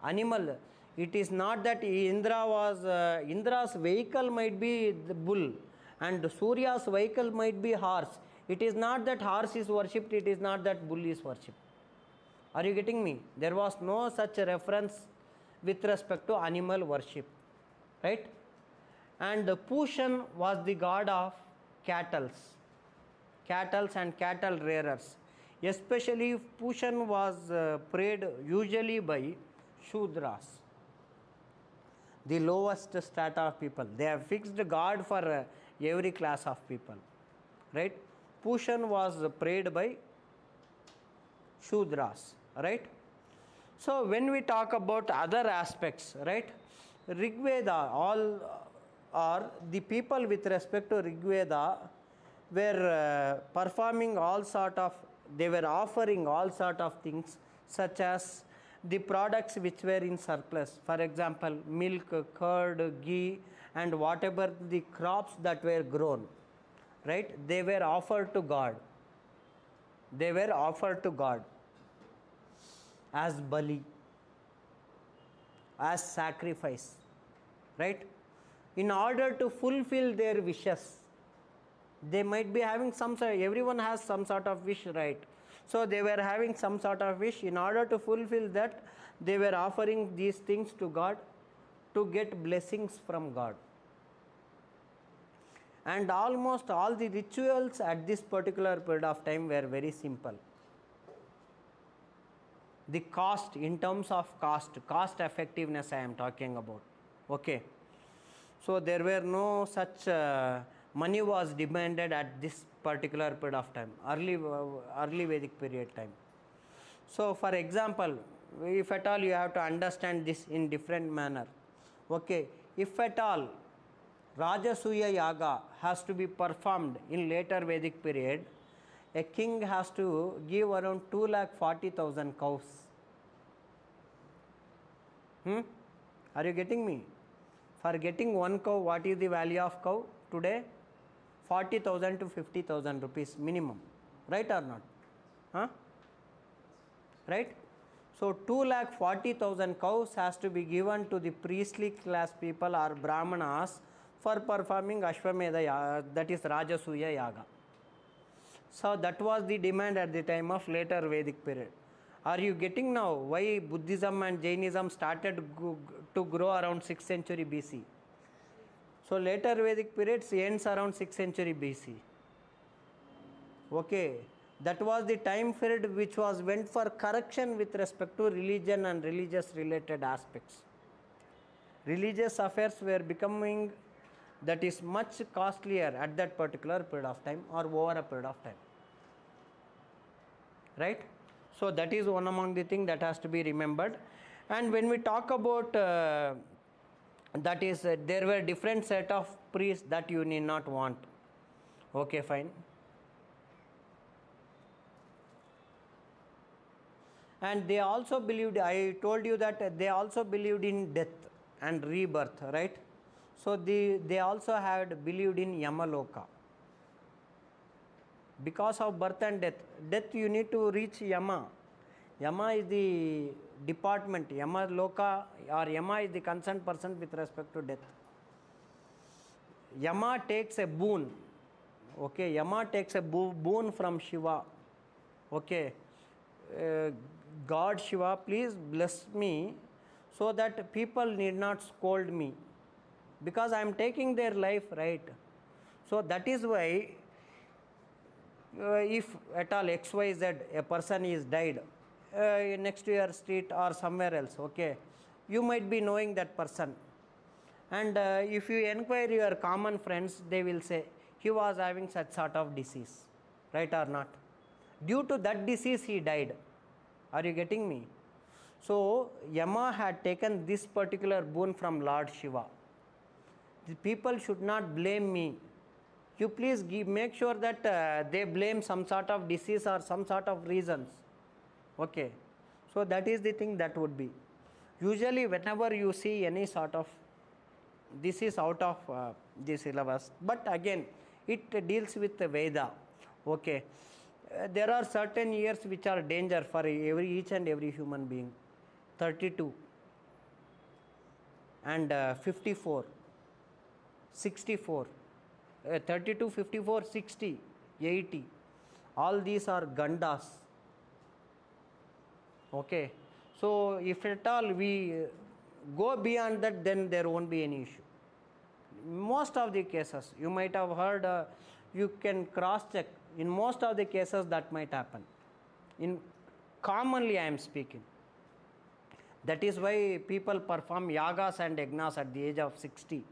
Animal. It is not that Indra was, Indra's vehicle might be the bull and Surya's vehicle might be horse. It is not that horse is worshipped, it is not that bull is worshipped. Are you getting me? There was no such a reference with respect to animal worship. Right? And Pushan was the god of cattle and cattle rearers. Especially Pushan was prayed usually by Shudras, the lowest strata of people. They have fixed god for every class of people. Right? Pushan was prayed by Shudras. Right? So when we talk about other aspects, right, Rigveda, all or the people with respect to Rigveda were performing all sort of, they were offering all sort of things, such as the products which were in surplus. For example, milk, curd, ghee, and whatever the crops that were grown. Right? They were offered to God. They were offered to God as bali, as sacrifice. Right? In order to fulfill their wishes. They might be having some sort, everyone has some sort of wish, right? So they were having some sort of wish. In order to fulfill that, they were offering these things to God to get blessings from God. And almost all the rituals at this particular period of time were very simple. The cost, in terms of cost effectiveness I am talking about. Okay. So there were no such money was demanded at this particular period of time, early Vedic period time. So for example, if at all you have to understand this in different manner. Okay, if at all Rajasuya Yaga has to be performed in later Vedic period, a king has to give around 2,40,000 cows. Are you getting me? For getting one cow, what is the value of cow today? 40,000 to 50,000 rupees minimum. Right or not? Huh? Right? So 2,40,000 cows has to be given to the priestly class people or Brahmanas for performing Ashwamedha Yaga, that is Rajasuya Yaga. So that was the demand at the time of later Vedic period. Are you getting now why Buddhism and Jainism started to grow around 6th century BC? So later Vedic periods ends around 6th century BC. Okay, that was the time period which was went for correction with respect to religion and religious related aspects. Religious affairs were becoming, that is much costlier at that particular period of time or over a period of time. Right? So that is one among the things that has to be remembered. And when we talk about that is there were different set of priests that you need not want. Okay, fine. And they also believed, I told you that they also believed in death and rebirth, right? So they also had believed in Yamaloka. Because of birth and death you need to reach Yama. Yama is the department, Yama Loka or Yama is the concerned person with respect to death. Yama takes a boon. Okay, Yama takes a boon from Shiva. Okay, God Shiva, please bless me so that people need not scold me because I am taking their life, right? So that is why if at all XYZ a person is died next to your street or somewhere else, okay, you might be knowing that person, and if you inquire your common friends, they will say he was having such sort of disease, right or not? Due to that disease he died. Are you getting me? So Yama had taken this particular boon from Lord Shiva. The people should not blame me. You please make sure that they blame some sort of disease or some sort of reasons. Okay. So that is the thing that would be. Usually whenever you see any sort of, this is out of the syllabus, but again it deals with the Veda. Okay. There are certain years which are danger for each and every human being. 32 and 54, 64. 32, 54, 60, 80. All these are Gandas. Okay. So if at all we go beyond that, then there won't be any issue. Most of the cases, you might have heard, you can cross check. In most of the cases that might happen. In commonly I am speaking. That is why people perform yagas and yagnas at the age of 60,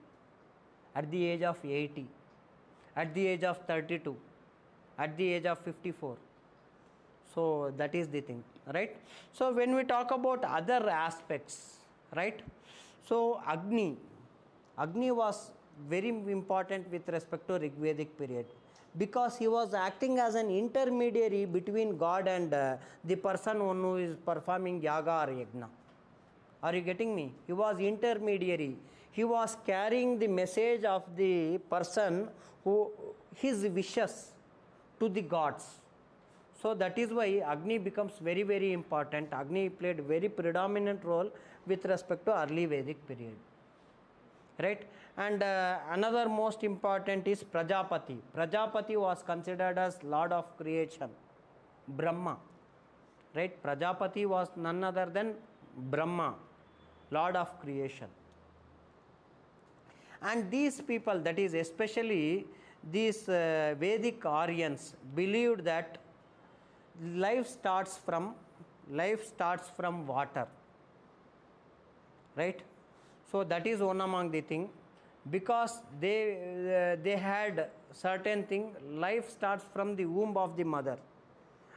at the age of 80, at the age of 32, at the age of 54. So that is the thing, right? So when we talk about other aspects, right? So Agni was very important with respect to Rigvedic period, because he was acting as an intermediary between God and the person who is performing yaga or yagna. Are you getting me? He was intermediary. He was carrying the message of the person who his wishes to the gods. So that is why Agni becomes very, very important. Agni played very predominant role with respect to early Vedic period. Right? And another most important is Prajapati. Prajapati was considered as Lord of creation, Brahma. Right? Prajapati was none other than Brahma, Lord of creation. And these people, that is especially these Vedic Aryans, believed that life starts from life starts from water, right? So that is one among the thing, because they had certain thing, life starts from the womb of the mother.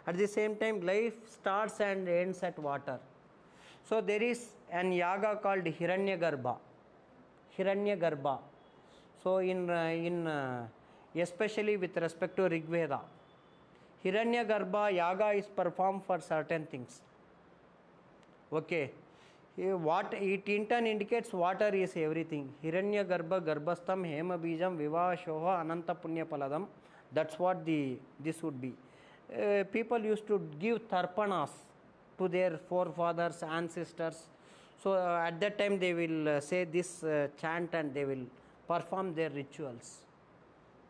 At the same time, life starts and ends at water. So there is an yaga called Hiranyagarbha. Hiranyagarbha. So especially with respect to Rigveda, Hiranyagarbha yaga is performed for certain things. Okay. What it in turn indicates, water is everything. Hiranyagarbha garbhastham hema bijam vivashoha ananta punya paladam. That's what this would be. People used to give tarpanas to their forefathers, ancestors. So at that time they will say this chant and they will perform their rituals.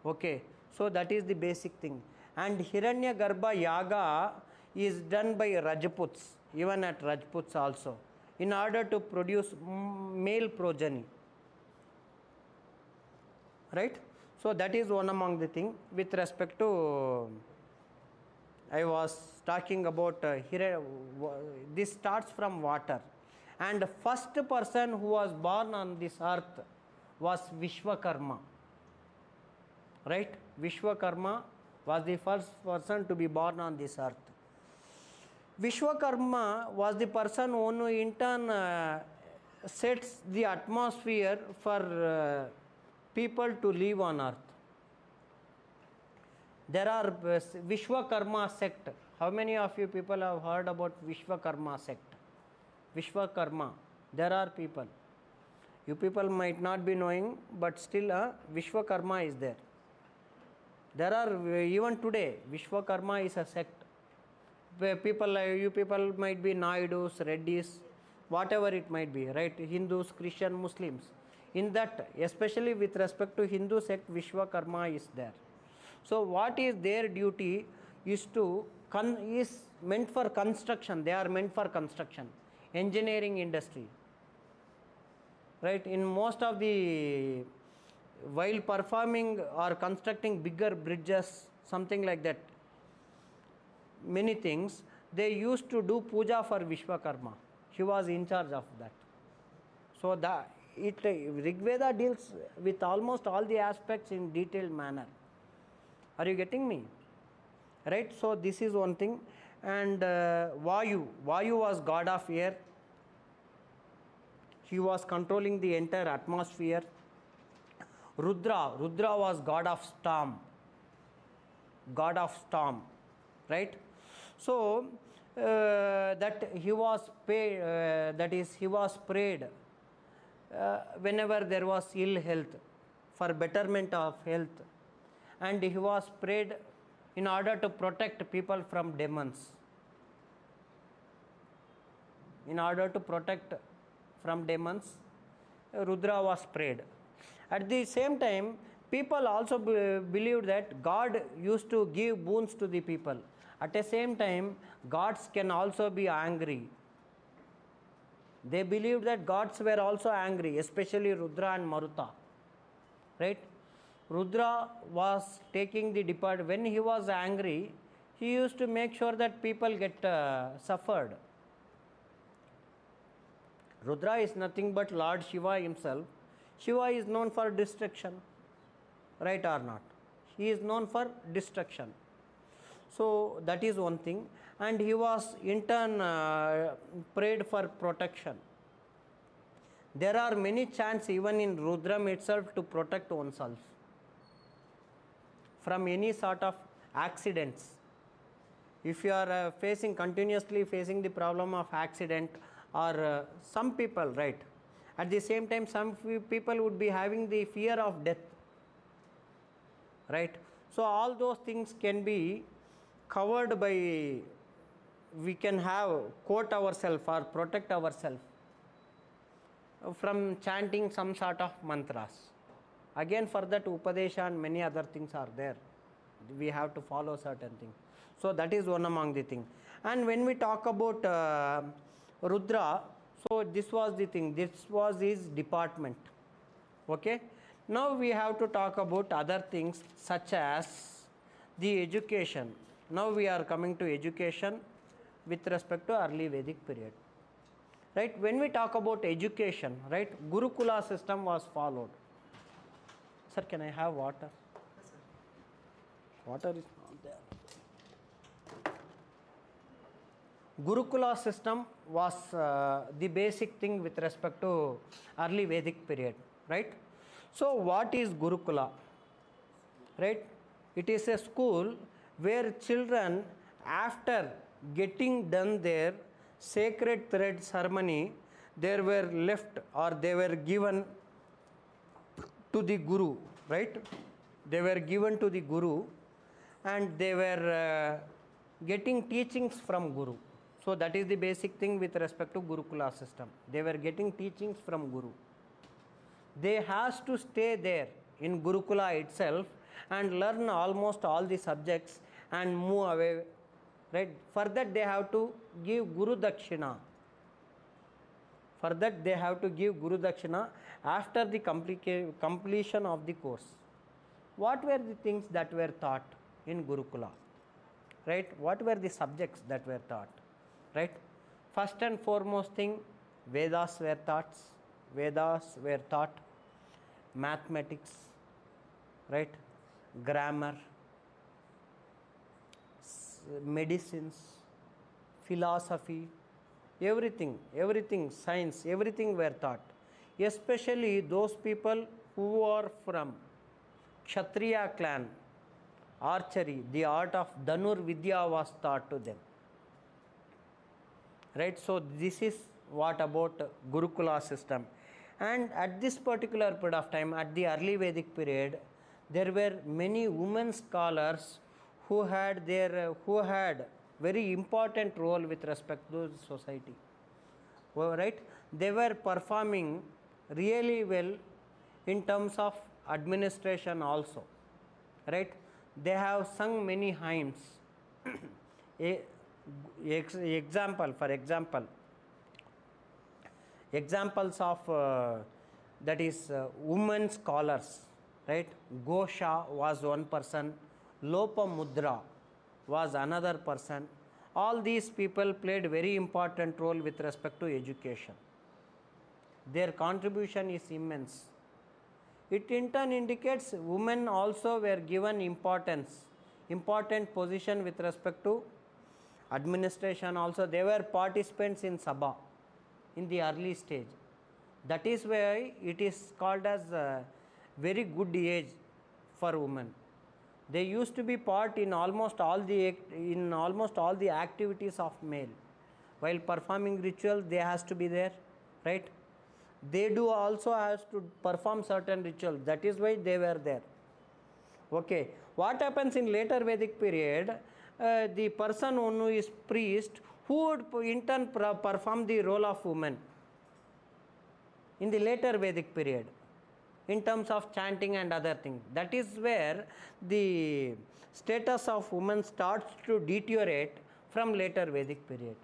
Okay, so that is the basic thing. And Hiranyagarbha yaga is done by Rajputs, even at Rajputs also, in order to produce male progeny. Right? So that is one among the thing. With respect to, I was talking about this starts from water. And the first person who was born on this earth was Vishwakarma. Right? Vishwakarma was the first person to be born on this earth. Vishwakarma was the person who in turn sets the atmosphere for people to live on earth. There are Vishwakarma sect. How many of you people have heard about Vishwakarma sect? Vishwakarma. There are people. You people might not be knowing, but still Vishwakarma is there. There are even today, Vishwakarma is a sect. People, you people might be Naidus, Reddys, whatever it might be, right? Hindus, Christian, Muslims. In that, especially with respect to Hindu sect, Vishwakarma is there. So what is their duty is is meant for construction. They are meant for construction, engineering industry. Right? In most of the, while performing or constructing bigger bridges, something like that, many things, they used to do puja for Vishwakarma. He was in charge of that. So Rigveda deals with almost all the aspects in detailed manner. Are you getting me? Right? So this is one thing. And Vayu was god of air. He was controlling the entire atmosphere. Rudra was god of storm. Right? So that he was paid, that is, he was prayed whenever there was ill health, for betterment of health, and he was prayed in order to protect people from demons. In order to protect from demons, Rudra was prayed. At the same time, people also believed that God used to give boons to the people. At the same time, gods can also be angry. They believed that gods were also angry, especially Rudra and Maruta. Right? Rudra was taking the depart. When he was angry, he used to make sure that people get suffered. Rudra is nothing but Lord Shiva himself. Shiva is known for destruction. Right or not? He is known for destruction. So that is one thing. And he was in turn prayed for protection. There are many chants even in Rudram itself to protect oneself from any sort of accidents. If you are continuously facing the problem of accident, or some people, right? At the same time, some people would be having the fear of death. Right? So all those things can be covered by, we can have quote ourselves or protect ourselves from chanting some sort of mantras. Again, for that Upadesha and many other things are there. We have to follow certain things. So that is one among the things. And when we talk about Rudra, so this was the thing. This was his department. Okay. Now we have to talk about other things such as the education. Now we are coming to education. with respect to early Vedic period. Right? When we talk about education, right, Gurukula system was followed. Sir, can I have water? Yes, sir. Water is not there. Gurukula system was the basic thing with respect to early Vedic period, right? So what is Gurukula? Right? It is a school where children, after getting done their sacred thread ceremony, they were left or they were given to the Guru, right? They were given to the Guru and they were getting teachings from Guru. So that is the basic thing with respect to Gurukula system. They were getting teachings from Guru. They has to stay there in Gurukula itself and learn almost all the subjects and move away, right? For that they have to give Guru Dakshina. For that they have to give Guru Dakshina after the completion of the course. What were the things that were taught in Gurukula? Right? What were the subjects that were taught? Right? First and foremost thing, Vedas were taught. Vedas were taught. Mathematics, right? Grammar, medicines, philosophy, everything, science, everything were taught. Especially those people who are from Kshatriya clan, archery, the art of Dhanur Vidya was taught to them. Right? So this is what about Gurukula system. And at this particular period of time, at the early Vedic period, there were many women scholars who had very important role with respect to the society. Well, right? They were performing really well in terms of administration also. Right? They have sung many hymns. Examples of that is women scholars, right? Gosha was one person, Lopamudra was another person. All these people played very important role with respect to education. Their contribution is immense. It in turn indicates women also were given important position with respect to administration also. They were participants in Sabha in the early stage. That is why it is called as a very good age for women. They used to be part in almost all the activities of male. While performing rituals, they has to be there, right? They do also has to perform certain rituals. That is why they were there. Okay. What happens in later Vedic period? The person who is priest, who would in turn perform the role of woman in the later Vedic period in terms of chanting and other things. That is where the status of women starts to deteriorate from later Vedic period.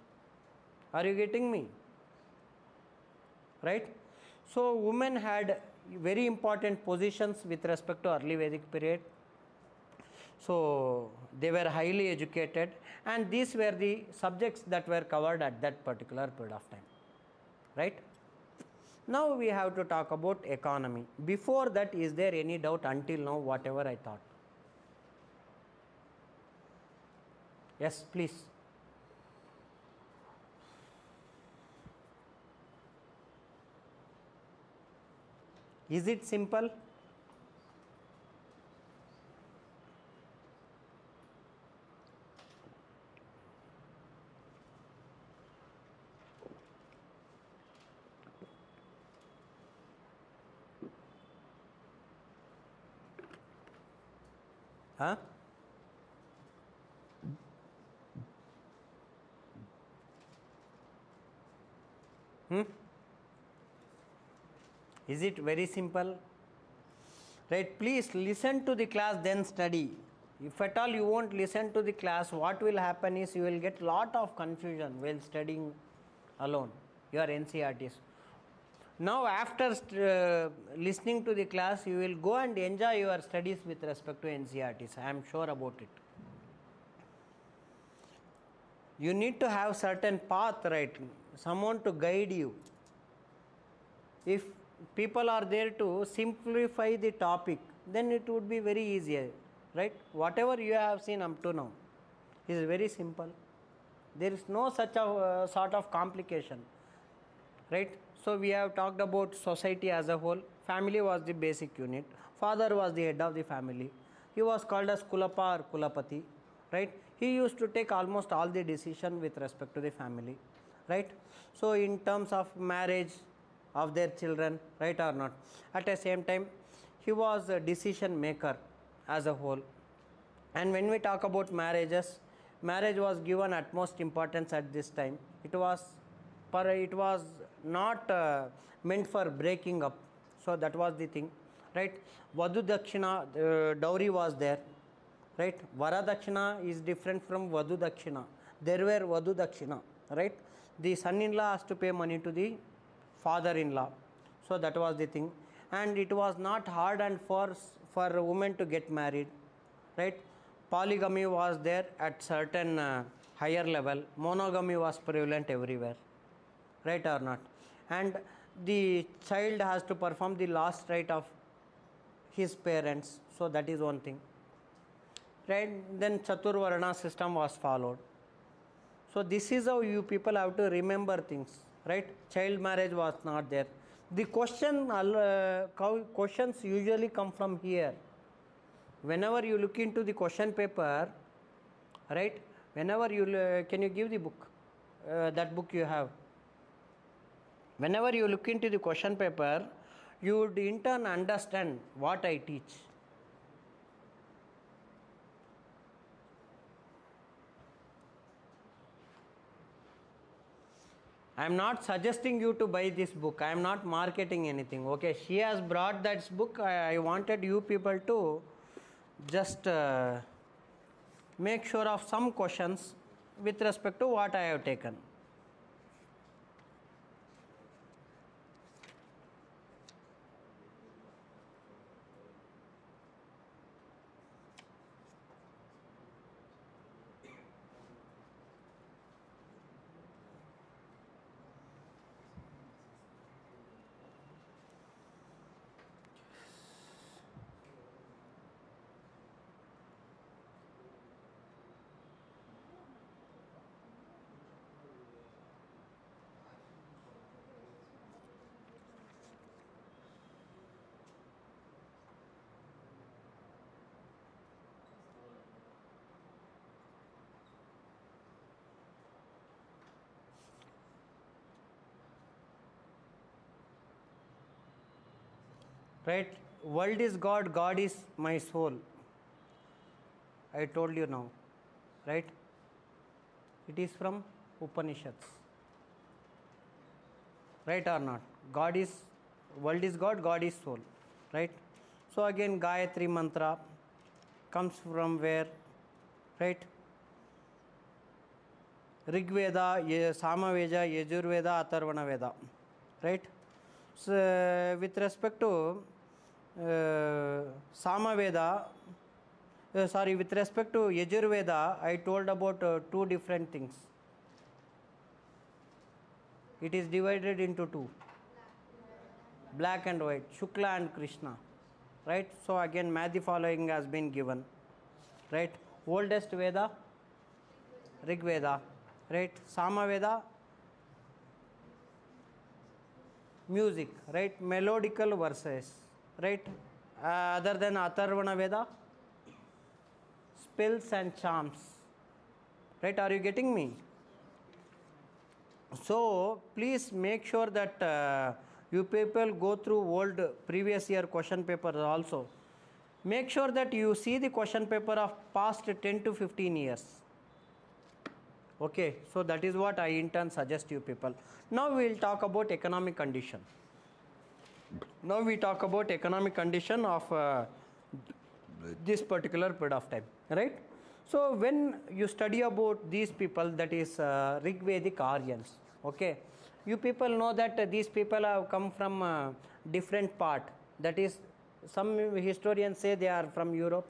Are you getting me? Right? So women had very important positions with respect to early Vedic period. So they were highly educated, and these were the subjects that were covered at that particular period of time. Right? Now we have to talk about economy. Before that, is there any doubt until now, whatever I thought? Yes, please. Is it simple? Huh? Is it very simple? Right, please listen to the class, then study. If at all you won't listen to the class, what will happen is you will get lot of confusion while studying alone your NCERTs. Now after listening to the class, you will go and enjoy your studies with respect to NCERTs. I am sure about it. You need to have certain path, right? Someone to guide you. If people are there to simplify the topic, then it would be very easier, right? Whatever you have seen up to now is very simple. There is no such a sort of complication, right? So we have talked about society as a whole. Family was the basic unit. Father was the head of the family. He was called as Kulapa or Kulapati, right? He used to take almost all the decision with respect to the family, right? So in terms of marriage of their children, right or not, at the same time he was a decision maker as a whole. And when we talk about marriages, marriage was given utmost importance at this time. It was not meant for breaking up. So that was the thing, right? Vadu Dakshina, dowry was there, right? Vara Dakshina is different from Vadu Dakshina. There were Vadu Dakshina, right? The son-in-law has to pay money to the father-in-law. So that was the thing. And it was not hard and for a woman to get married, right? Polygamy was there at certain higher level. Monogamy was prevalent everywhere, right or not? And the child has to perform the last rite of his parents. So that is one thing, right? Then Chaturvarna system was followed. So this is how you people have to remember things, right? Child marriage was not there. The questions usually come from here. Whenever you look into the question paper, right? Whenever you can you give the book, that book you have. Whenever you look into the question paper, you would in turn understand what I teach. I am not suggesting you to buy this book. I am not marketing anything. Okay, she has brought that book. I wanted you people to just make sure of some questions with respect to what I have taken. Right? World is God, God is my soul. I told you now, right? It is from Upanishads, right or not? God is, world is God, God is soul, right? So again, Gayatri mantra comes from where, right? Rig Veda, Samaveda, Yajurveda, Atharvana Veda, right? So with respect to Samaveda, with respect to Yajurveda, I told about two different things. It is divided into two, black and white, Shukla and Krishna, right? So again, Madhi following has been given, right? Oldest Veda, Rig Veda, right? Samaveda, music, right? Melodical verses, right? Other than Atharvana Veda, spells and charms, right? Are you getting me? So please make sure that you people go through old previous year question papers also. Make sure that you see the question paper of past 10 to 15 years. Okay, so that is what I in turn suggest you people. Now we will talk about economic condition. Now we talk about economic condition of this particular period of time, right? So when you study about these people, that is Rigvedic Aryans, okay, you people know that these people have come from different part. That is, some historians say they are from Europe.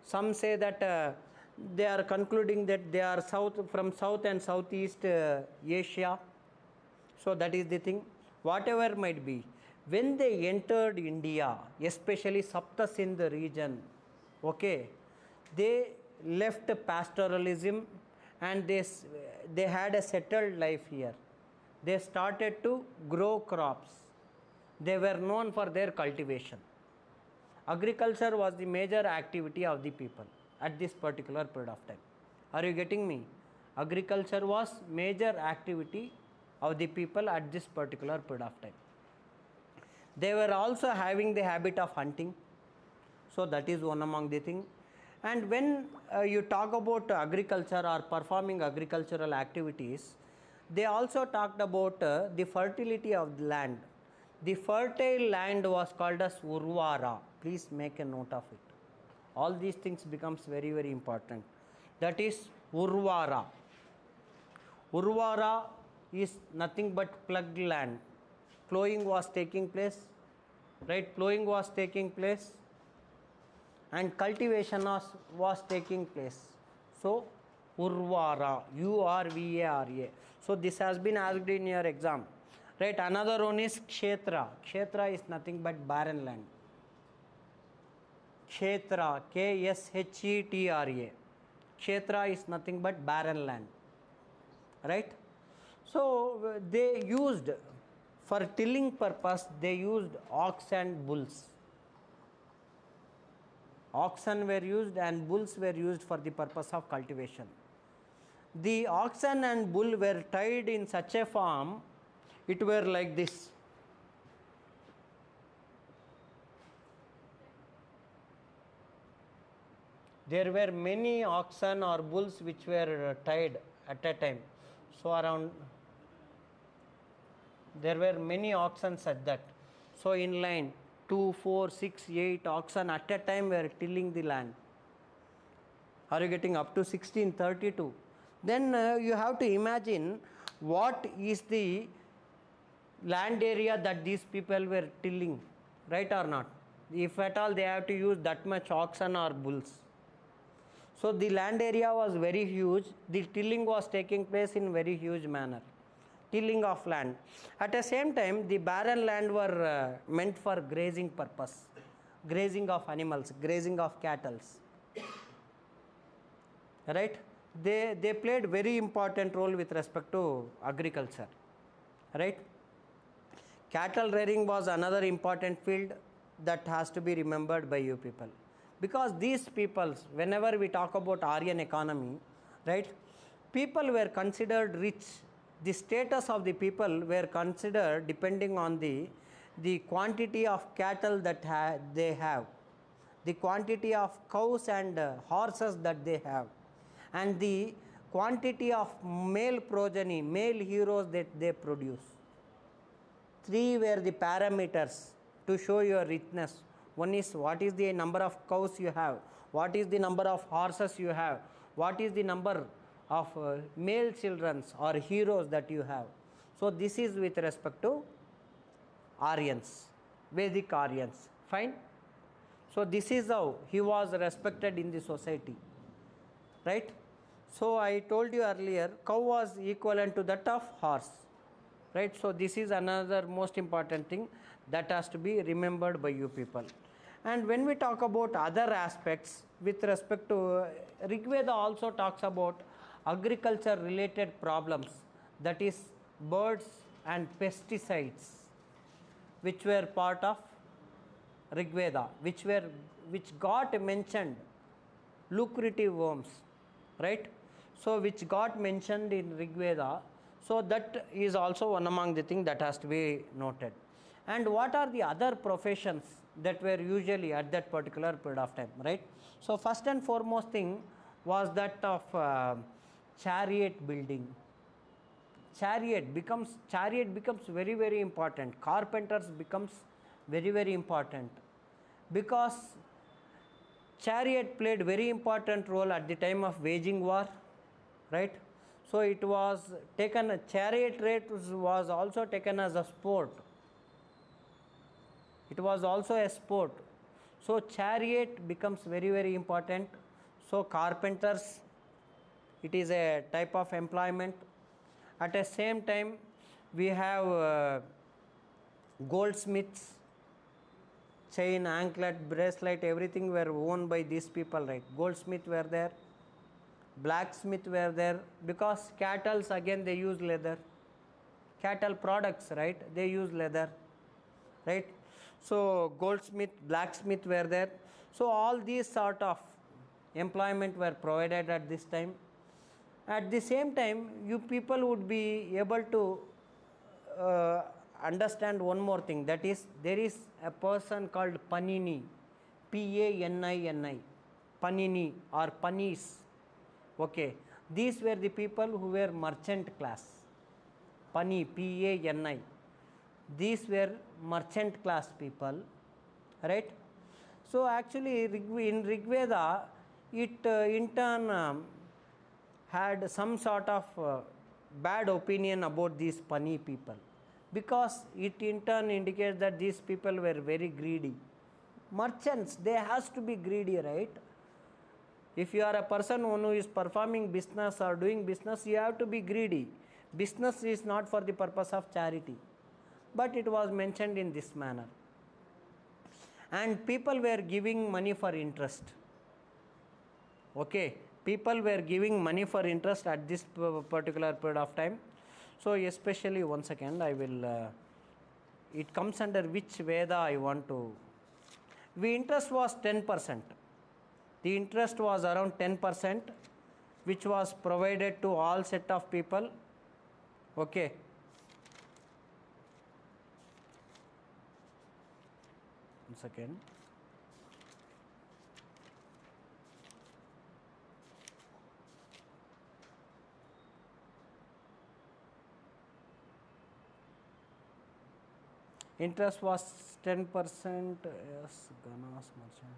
Some say that They are concluding that they are from South and Southeast Asia. So that is the thing. Whatever might be, when they entered India, especially Sapta Sindh region, okay, they left pastoralism and they had a settled life here. They started to grow crops. They were known for their cultivation. Agriculture was the major activity of the people at this particular period of time. Are you getting me? Agriculture was major activity of the people at this particular period of time. They were also having the habit of hunting. So that is one among the thing. And when you talk about agriculture or performing agricultural activities, they also talked about the fertility of the land. The fertile land was called as Urvara. Please make a note of it. All these things becomes very, very important. That is Urvara. Urvara is nothing but plugged land. Plowing was taking place, right? Plowing was taking place and cultivation was taking place. So Urvara, Urvara. So this has been asked in your exam, right? Another one is Kshetra. Kshetra is nothing but barren land. Kshetra, Kshetra. Kshetra is nothing but barren land, right? So they used, for tilling purpose, they used ox and bulls. Oxen were used and bulls were used for the purpose of cultivation. The oxen and bull were tied in such a form, it were like this. There were many oxen or bulls which were tied at a time. So there were many oxen such that. So in line, 2, 4, 6, 8 oxen at a time were tilling the land. Are you getting up to 1632? Then you have to imagine what is the land area that these people were tilling, right or not? If at all they have to use that much oxen or bulls. So the land area was very huge. The tilling was taking place in very huge manner. Tilling of land. At the same time, the barren land were meant for grazing purpose. Grazing of animals, grazing of cattle. Right? They played very important role with respect to agriculture. Right? Cattle rearing was another important field that has to be remembered by you people. Because these peoples, whenever we talk about Aryan economy, right, people were considered rich. The status of the people were considered depending on the quantity of cattle that they have, the quantity of cows and horses that they have, and the quantity of male progeny, male heroes that they produce. 3 were the parameters to show your richness. One is what is the number of cows you have, what is the number of horses you have, what is the number of male children or heroes that you have. So this is with respect to Aryans, Vedic Aryans. Fine. So this is how he was respected in the society, right? So I told you earlier, cow was equivalent to that of horse, right? So this is another most important thing that has to be remembered by you people. And when we talk about other aspects with respect to Rig Veda also talks about agriculture related problems, that is birds and pesticides, which were part of Rig Veda, which got mentioned, lucrative worms, right? So which got mentioned in Rig Veda. So that is also one among the things that has to be noted. And what are the other professions that were usually at that particular period of time, right? So first and foremost thing was that of chariot building. Chariot becomes very, very important. Carpenters becomes very, very important, because chariot played very important role at the time of waging war, right? So it was taken, chariot race was also taken as a sport. It was also a sport. So chariot becomes very, very important. So carpenters, it is a type of employment. At the same time, we have goldsmiths, chain, anklet, bracelet, everything were owned by these people, right? Goldsmith were there, blacksmith were there, because cattle, again they use leather. Cattle products, right? They use leather, right? So goldsmith, blacksmith were there. So all these sort of employment were provided at this time. At the same time, you people would be able to understand one more thing, that is, there is a person called Panini, P-A-N-I-N-I, Panini or Panis. Okay, these were the people who were merchant class. Pani, P-A-N-I. These were merchant class people, right? So actually in Rig Veda, it in turn had some sort of bad opinion about these Pani people, because it in turn indicates that these people were very greedy. Merchants, they has to be greedy, right? If you are a person who is performing business or doing business, you have to be greedy. Business is not for the purpose of charity, but it was mentioned in this manner. And people were giving money for interest. Okay, people were giving money for interest at this particular period of time. So especially, one second, I will, it comes under which Veda I want to. The interest was 10%. The interest was around 10%, which was provided to all set of people. Okay. One second. Interest was 10%. Yes, Ganas merchant.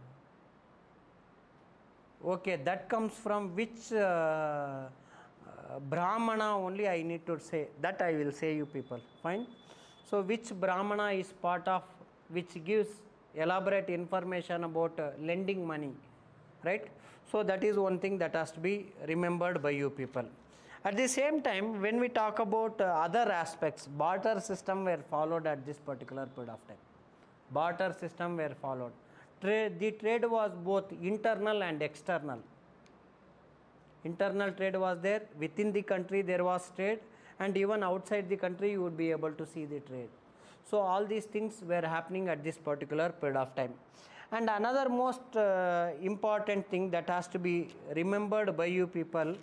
Okay, that comes from which Brahmana only I need to say. That I will say you people. Fine. So which Brahmana is part of, which gives elaborate information about lending money, right? So that is one thing that has to be remembered by you people. At the same time, when we talk about other aspects, barter system were followed at this particular period of time. Barter system were followed. The trade was both internal and external. Internal trade was there, within the country there was trade, and even outside the country you would be able to see the trade. So all these things were happening at this particular period of time. And another most important thing that has to be remembered by you people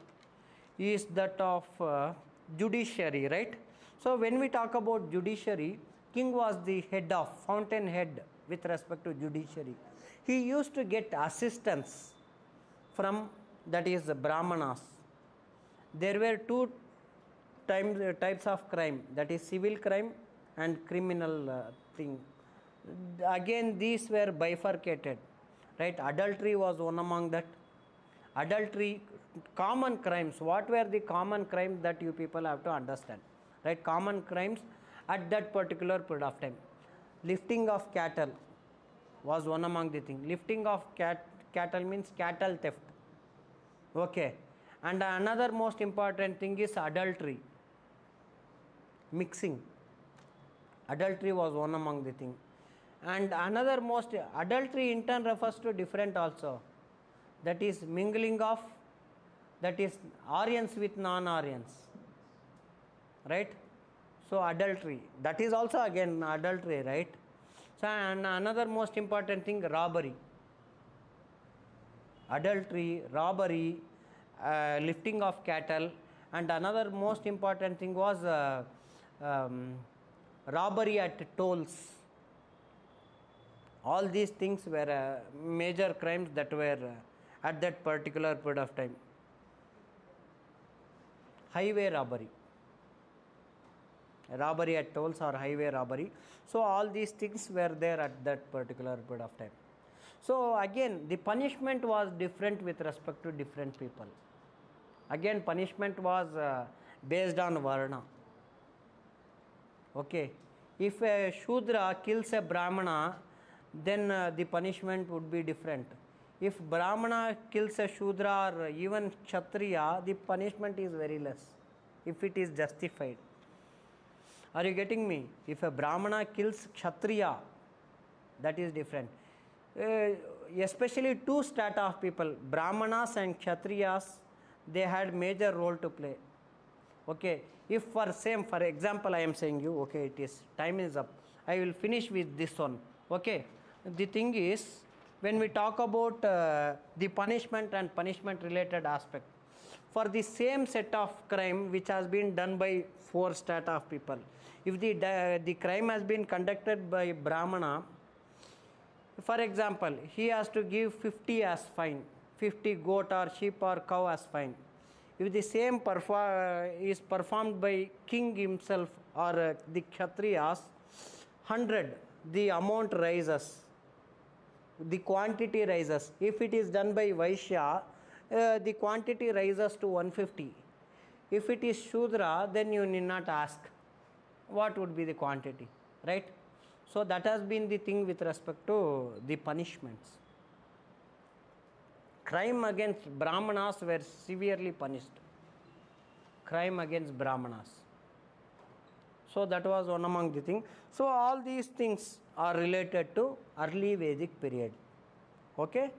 is that of judiciary, right? So when we talk about judiciary, king was the head of, fountainhead with respect to judiciary. He used to get assistance from, that is, the Brahmanas. There were two types of crime, that is civil crime and criminal thing. Again, these were bifurcated, right? Adultery was one among that. Adultery, common crimes. What were the common crimes that you people have to understand, right? Common crimes at that particular period of time. Lifting of cattle was one among the things. Lifting of cattle means cattle theft. Okay. And another most important thing is adultery. Mixing. Adultery was one among the things. And another most, adultery in turn refers to different also. That is mingling of, that is Aryans with non-Aryans. Right? So adultery. That is also again adultery, right? So and another most important thing, robbery. Adultery, robbery, lifting of cattle, and another most important thing was robbery at tolls. All these things were major crimes that were at that particular period of time. Highway robbery. Robbery at tolls or highway robbery. So all these things were there at that particular period of time. So again, the punishment was different with respect to different people. Again, punishment was based on Varna. Okay. If a Shudra kills a Brahmana, then the punishment would be different. If Brahmana kills a Shudra or even Kshatriya, the punishment is very less if it is justified. Are you getting me? If a Brahmana kills Kshatriya, that is different. Especially two strata of people, Brahmanas and Kshatriyas, they had major role to play. Okay, if for example I am saying you, okay, it is, time is up. I will finish with this one. Okay, the thing is, when we talk about the punishment and punishment related aspect, for the same set of crime which has been done by four strata of people, if the crime has been conducted by Brahmana, for example, he has to give 50 as fine, 50 goat or sheep or cow as fine. If the same is performed by king himself or the Kshatriyas, 100, the amount rises, the quantity rises. If it is done by Vaishya, the quantity rises to 150. If it is Shudra, then you need not ask what would be the quantity, right? So that has been the thing with respect to the punishments. Crime against Brahmanas were severely punished. Crime against Brahmanas. So that was one among the things. So all these things are related to early Vedic period. Okay.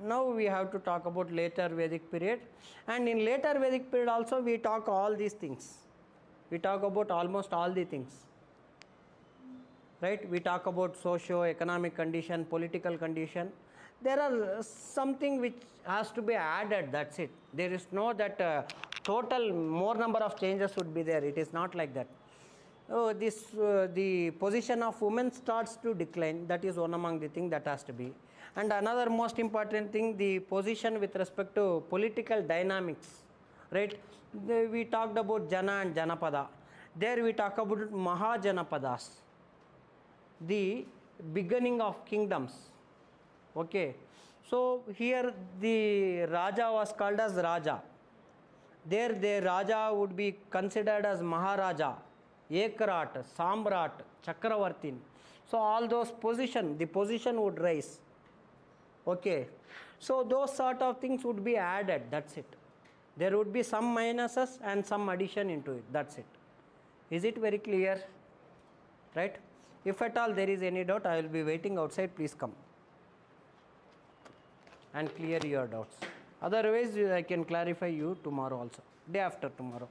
Now we have to talk about later Vedic period. And in later Vedic period also we talk all these things. We talk about almost all the things. Right? We talk about socio-economic condition, political condition. There are something which has to be added, that's it. There is no that total more number of changes would be there. It is not like that. The position of women starts to decline. That is one among the things that has to be. And another most important thing, the position with respect to political dynamics. Right? We talked about Jana and Janapada. There we talk about Mahajanapadas, the beginning of kingdoms. Okay, so here the Raja was called as Raja. There the Raja would be considered as Maharaja, Ekrat, Samrat, Chakravartin. So all those positions, the position would rise. Okay, so those sort of things would be added, that's it. There would be some minuses and some addition into it, that's it. Is it very clear? Right? If at all there is any doubt, I will be waiting outside, please come and clear your doubts. Otherwise, I can clarify you tomorrow also, day after tomorrow.